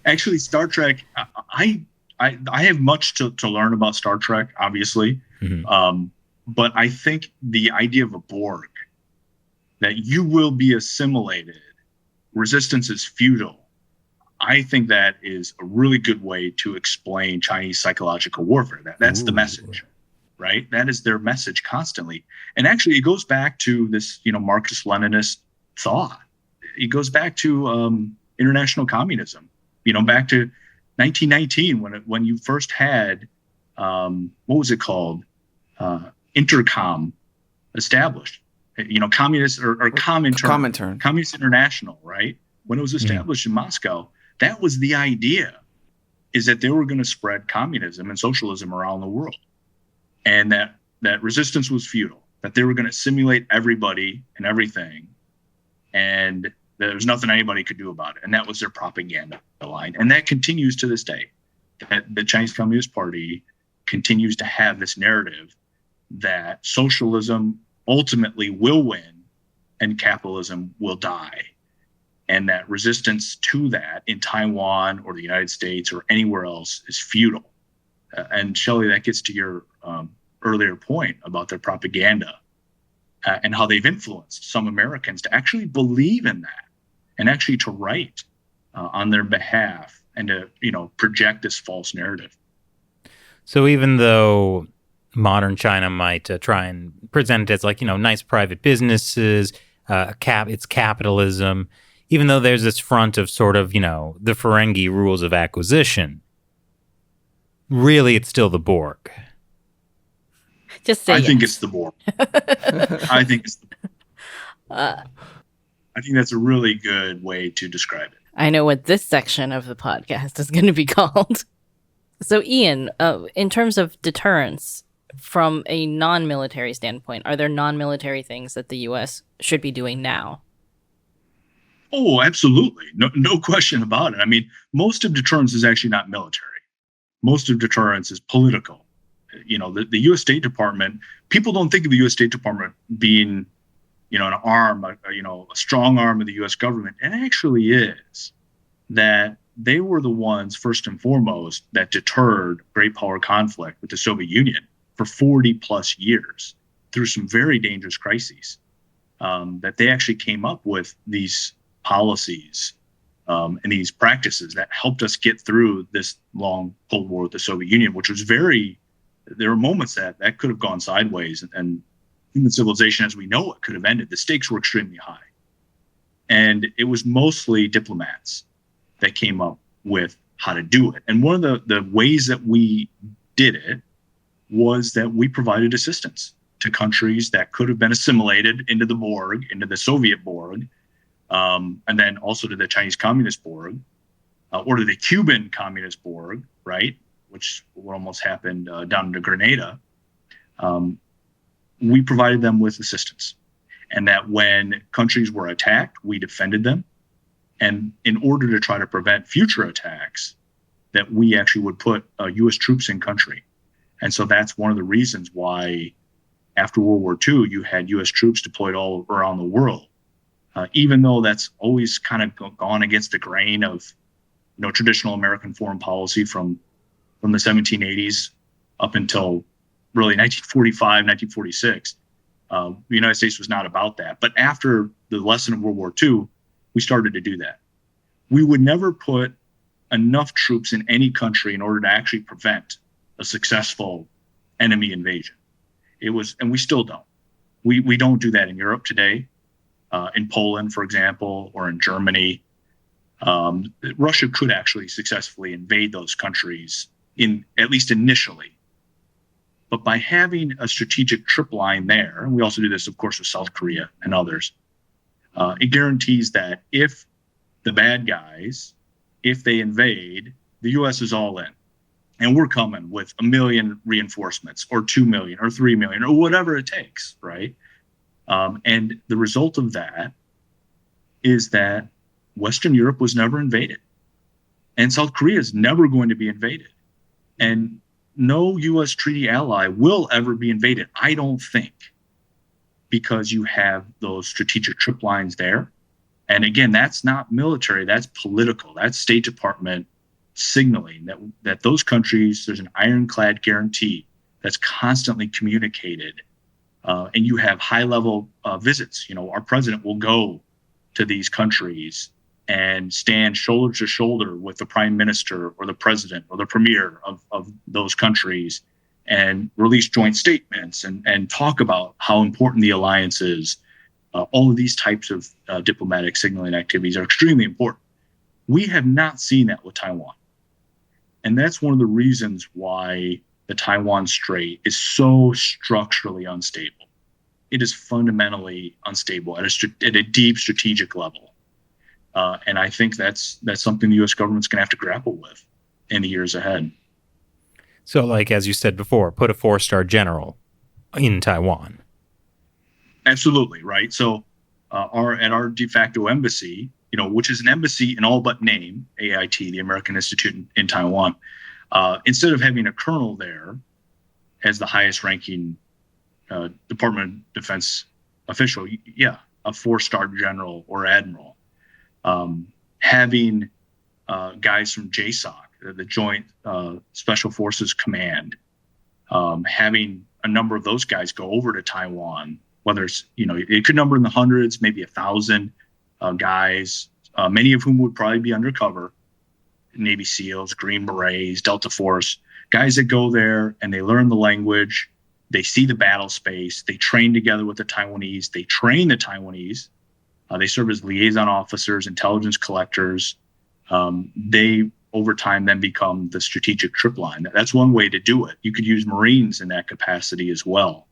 Actually, Star Trek, I have much to learn about Star Trek, obviously. Mm-hmm. But I think the idea of a Borg, that you will be assimilated, resistance is futile, I think that is a really good way to explain Chinese psychological warfare. That's the message, right? That is their message constantly. And actually, it goes back to this, Marxist-Leninist thought. it goes back to international communism. Back to 1919 when you first had what was it called? Intercom established. Communist or Comintern. Communist International, right? When it was established in Moscow, that was the idea, is that they were going to spread communism and socialism around the world, and that resistance was futile, that they were going to assimilate everybody and everything, and there was nothing anybody could do about it. And that was their propaganda line. And that continues to this day, that the Chinese Communist Party continues to have this narrative that socialism ultimately will win and capitalism will die. And that resistance to that in Taiwan or the United States or anywhere else is futile. And Shelley, that gets to your earlier point about their propaganda and how they've influenced some Americans to actually believe in that and actually to write on their behalf and to, project this false narrative. So even though modern China might try and present it as like, nice private businesses, it's capitalism, even though there's this front of sort of, the Ferengi rules of acquisition, really it's still the Borg. Just say I yes. think it's the Borg. I think it's the Borg. I think that's a really good way to describe it. I know what this section of the podcast is going to be called. So, Ian, in terms of deterrence, from a non-military standpoint, are there non-military things that the U.S. should be doing now? Oh, absolutely. No question about it. I mean, most of deterrence is actually not military. Most of deterrence is political. The U.S. State Department, people don't think of the U.S. State Department being, an arm, a strong arm of the U.S. government. It actually is. That they were the ones, first and foremost, that deterred great power conflict with the Soviet Union for 40 plus years through some very dangerous crises. That they actually came up with these policies and these practices that helped us get through this long Cold War with the Soviet Union, which was there were moments that could have gone sideways and human civilization as we know it could have ended. The stakes were extremely high. And it was mostly diplomats that came up with how to do it. And one of the ways that we did it was that we provided assistance to countries that could have been assimilated into the Borg, into the Soviet Borg, and then also to the Chinese Communist Borg, or to the Cuban Communist Borg, right? Which almost happened down to Grenada. We provided them with assistance. And that when countries were attacked, we defended them. And in order to try to prevent future attacks, that we actually would put U.S. troops in country. And so that's one of the reasons why after World War II, you had U.S. troops deployed all around the world. Even though that's always kind of gone against the grain of traditional American foreign policy from the 1780s up until really 1945, 1946. The United States was not about that. But after the lesson of World War II, we started to do that. We would never put enough troops in any country in order to actually prevent a successful enemy invasion. And we still don't. We don't do that in Europe today. In Poland, for example, or in Germany, Russia could actually successfully invade those countries at least initially. But by having a strategic trip line there, and we also do this, of course, with South Korea and others, it guarantees that if the bad guys, if they invade, the U.S. is all in. And we're coming with 1 million reinforcements or 2 million or 3 million or whatever it takes, right? And the result of that is that Western Europe was never invaded. And South Korea is never going to be invaded. And no U.S. treaty ally will ever be invaded, I don't think, because you have those strategic trip lines there. And again, that's not military, that's political. That's State Department signaling that those countries, there's an ironclad guarantee that's constantly communicated. And you have high-level visits. Our president will go to these countries and stand shoulder to shoulder with the prime minister or the president or the premier of those countries and release joint statements and talk about how important the alliance is All of these types of diplomatic signaling activities are extremely important. We have not seen that with Taiwan. And that's one of the reasons why the Taiwan Strait is so structurally unstable. It is fundamentally unstable at a deep strategic level. And I think that's something the U.S. government's going to have to grapple with in the years ahead. So, like, as you said before, put a 4-star general in Taiwan. Absolutely, right? So our de facto embassy, which is an embassy in all but name, AIT, the American Institute in Taiwan, instead of having a colonel there as the highest ranking Department of Defense official, a 4-star general or admiral, having guys from JSOC, the Joint Special Forces Command, having a number of those guys go over to Taiwan, whether it's, it could number in the hundreds, maybe 1,000 guys, many of whom would probably be undercover, Navy SEALs, Green Berets, Delta Force, guys that go there and they learn the language, they see the battle space, they train together with the Taiwanese, they train the Taiwanese, they serve as liaison officers, intelligence collectors. They, over time, then become the strategic trip line. That's one way to do it. You could use Marines in that capacity as well.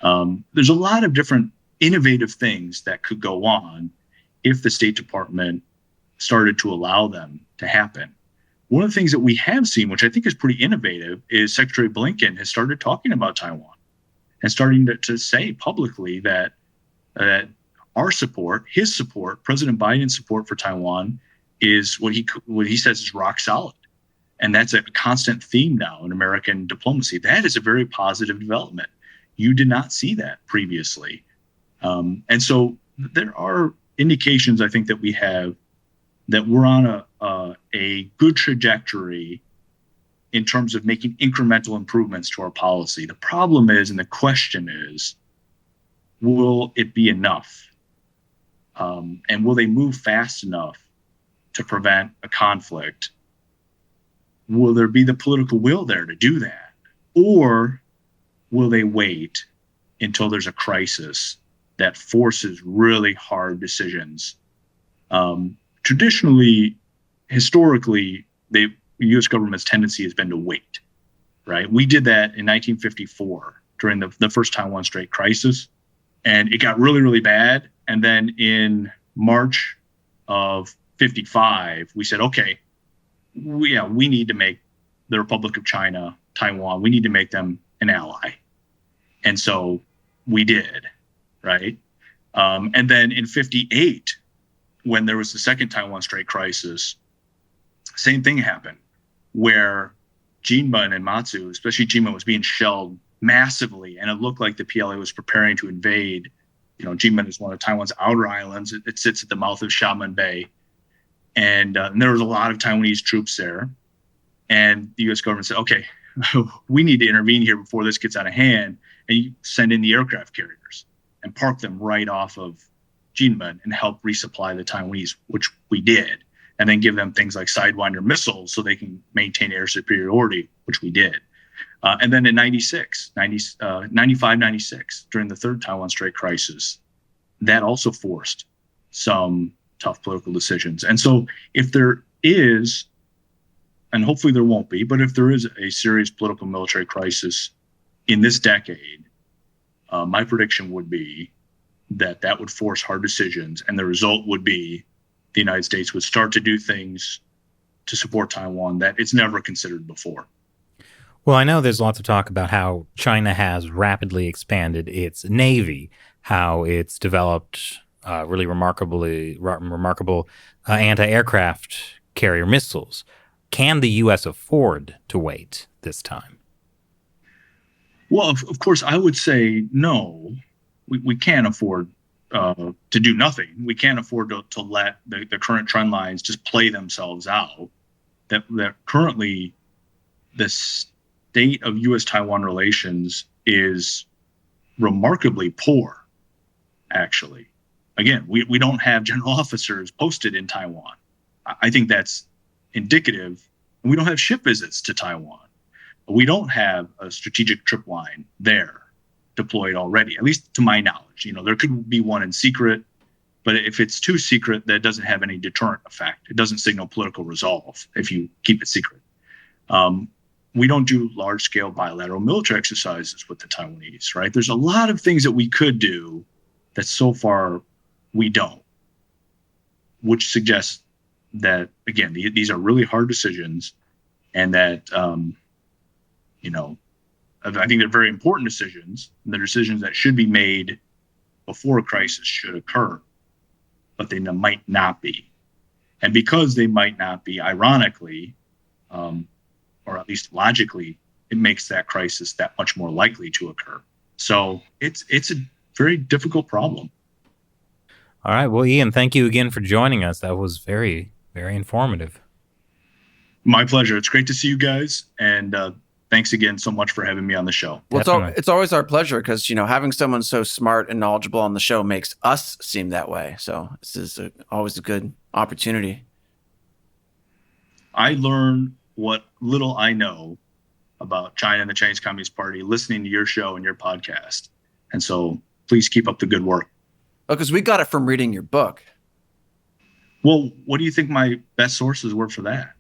There's a lot of different innovative things that could go on if the State Department started to allow them to happen. One of the things that we have seen, which I think is pretty innovative, is Secretary Blinken has started talking about Taiwan and starting to say publicly that our support, his support, President Biden's support for Taiwan is what he says is rock solid. And that's a constant theme now in American diplomacy. That is a very positive development. You did not see that previously. And so there are indications, I think, that we have that we're on a good trajectory in terms of making incremental improvements to our policy. The problem is, and the question is, will it be enough? And will they move fast enough to prevent a conflict? Will there be the political will there to do that? Or will they wait until there's a crisis that forces really hard decisions? Traditionally, historically, the U.S. government's tendency has been to wait, right? We did that in 1954 during the first Taiwan Strait crisis, and it got really, really bad. And then in March of 55, we said, okay, we need to make the Republic of China, Taiwan, we need to make them an ally. And so we did, right? And then in 58, when there was the second Taiwan Strait crisis, same thing happened, where Jinmen and Matsu, especially Jinmen, was being shelled massively, and it looked like the PLA was preparing to invade. Jinmen is one of Taiwan's outer islands. It sits at the mouth of Xiamen Bay. And there was a lot of Taiwanese troops there. And the U.S. government said, okay, we need to intervene here before this gets out of hand. And you send in the aircraft carriers and park them right off of Jinmen and help resupply the Taiwanese, which we did. And then give them things like Sidewinder missiles so they can maintain air superiority, which we did. And then in 95, 96, during the third Taiwan Strait crisis, that also forced some tough political decisions. And so if there is, and hopefully there won't be, but if there is a serious political military crisis in this decade, my prediction would be that would force hard decisions. And the result would be the United States would start to do things to support Taiwan that it's never considered before. Well, I know there's lots of talk about how China has rapidly expanded its navy, how it's developed really remarkable anti-aircraft carrier missiles. Can the U.S. afford to wait this time? Well, of course, I would say no. We can't afford to do nothing. We can't afford to let the current trend lines just play themselves out. That currently the state of U.S.-Taiwan relations is remarkably poor, actually. Again, we don't have general officers posted in Taiwan. I think that's indicative. And we don't have ship visits to Taiwan. We don't have a strategic trip line there deployed already, at least to my knowledge. There could be one in secret, but if it's too secret, that doesn't have any deterrent effect. It doesn't signal political resolve if you keep it secret. We don't do large-scale bilateral military exercises with the Taiwanese, right? There's a lot of things that we could do that so far we don't, which suggests that, again, these are really hard decisions, and that, I think they're very important decisions, and they're decisions that should be made before a crisis should occur, but they might not be. And because they might not be, ironically, or at least logically, it makes that crisis that much more likely to occur. So it's a very difficult problem. All right. Well, Ian, thank you again for joining us. That was very, very informative. My pleasure. It's great to see you guys. And thanks again so much for having me on the show. Well, it's always our pleasure because, having someone so smart and knowledgeable on the show makes us seem that way. So this is always a good opportunity. I learn what little I know about China and the Chinese Communist Party listening to your show and your podcast. And so please keep up the good work. Oh, because we got it from reading your book. Well, what do you think my best sources were for that?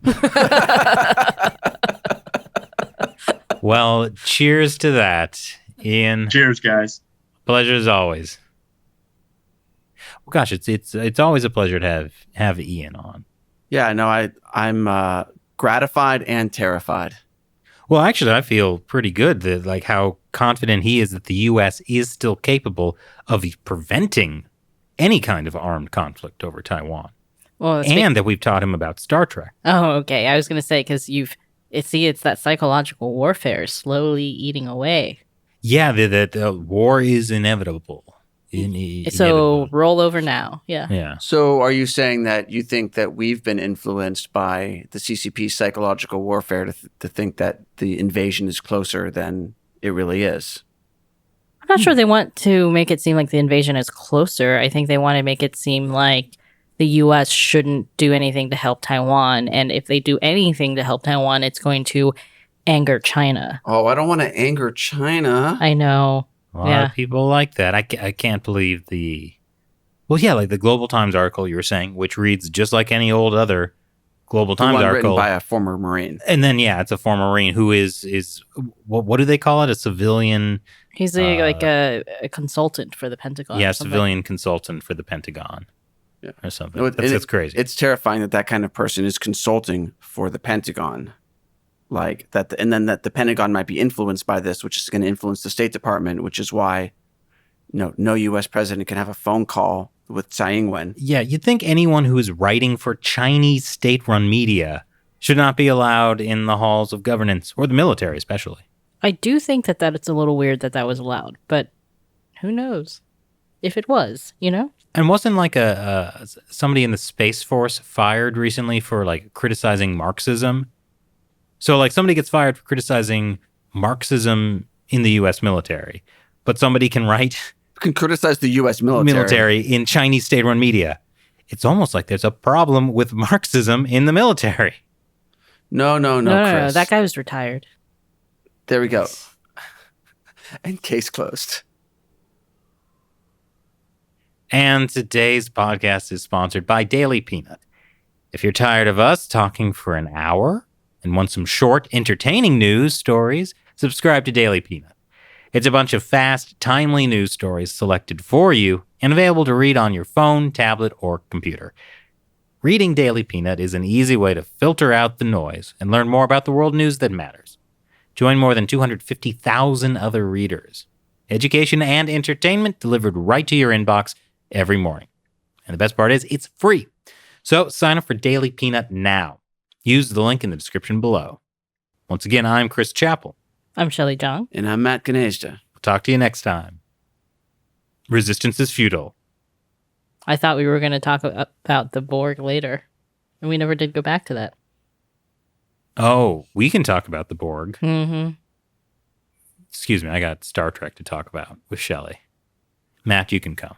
Well, cheers to that, Ian. Cheers, guys. Pleasure as always. Well, gosh, it's always a pleasure to have Ian on. Yeah, no, I'm gratified and terrified. Well, actually, I feel pretty good that how confident he is that the U.S. is still capable of preventing any kind of armed conflict over Taiwan. Well, and that we've taught him about Star Trek. Oh, okay. I was going to say, because it's that psychological warfare slowly eating away. Yeah, the war is inevitable. So roll over now. Yeah. So are you saying that you think that we've been influenced by the CCP's psychological warfare to think that the invasion is closer than it really is? I'm not sure they want to make it seem like the invasion is closer. I think they want to make it seem like the U.S. shouldn't do anything to help Taiwan. And if they do anything to help Taiwan, it's going to anger China. Oh, I don't want to anger China. I know. A lot of people like that. I can't believe the Global Times article you were saying, which reads just like any old other Global Times article. Written by a former Marine. And then, it's a former Marine who is what do they call it? A civilian? He's a consultant for the Pentagon. Yeah, civilian consultant for the Pentagon. Yeah. Or something. No, that's crazy. It's terrifying that kind of person is consulting for the Pentagon. Like that, and then that the Pentagon might be influenced by this, which is going to influence the State Department, which is why, no U.S. president can have a phone call with Tsai Ing-wen. Yeah, you'd think anyone who is writing for Chinese state-run media should not be allowed in the halls of governance, or the military especially. I do think that it's a little weird that was allowed, but who knows if it was, And wasn't somebody in the Space Force fired recently for criticizing Marxism? So somebody gets fired for criticizing Marxism in the U.S. military, but somebody can criticize the U.S. military in Chinese state-run media. It's almost like there's a problem with Marxism in the military. No, Chris. No, that guy was retired. There we go. And case closed. And today's podcast is sponsored by Daily Peanut. If you're tired of us talking for an hour and want some short, entertaining news stories, subscribe to Daily Peanut. It's a bunch of fast, timely news stories selected for you and available to read on your phone, tablet, or computer. Reading Daily Peanut is an easy way to filter out the noise and learn more about the world news that matters. Join more than 250,000 other readers. Education and entertainment delivered right to your inbox every morning. And the best part is, it's free. So sign up for Daily Peanut now. Use the link in the description below. Once again, I'm Chris Chappell. I'm Shelley Jong. And I'm Matt Ganejda. We'll talk to you next time. Resistance is futile. I thought we were going to talk about the Borg later, and we never did go back to that. Oh, we can talk about the Borg. Mm-hmm. Excuse me, I got Star Trek to talk about with Shelley. Matt, you can come.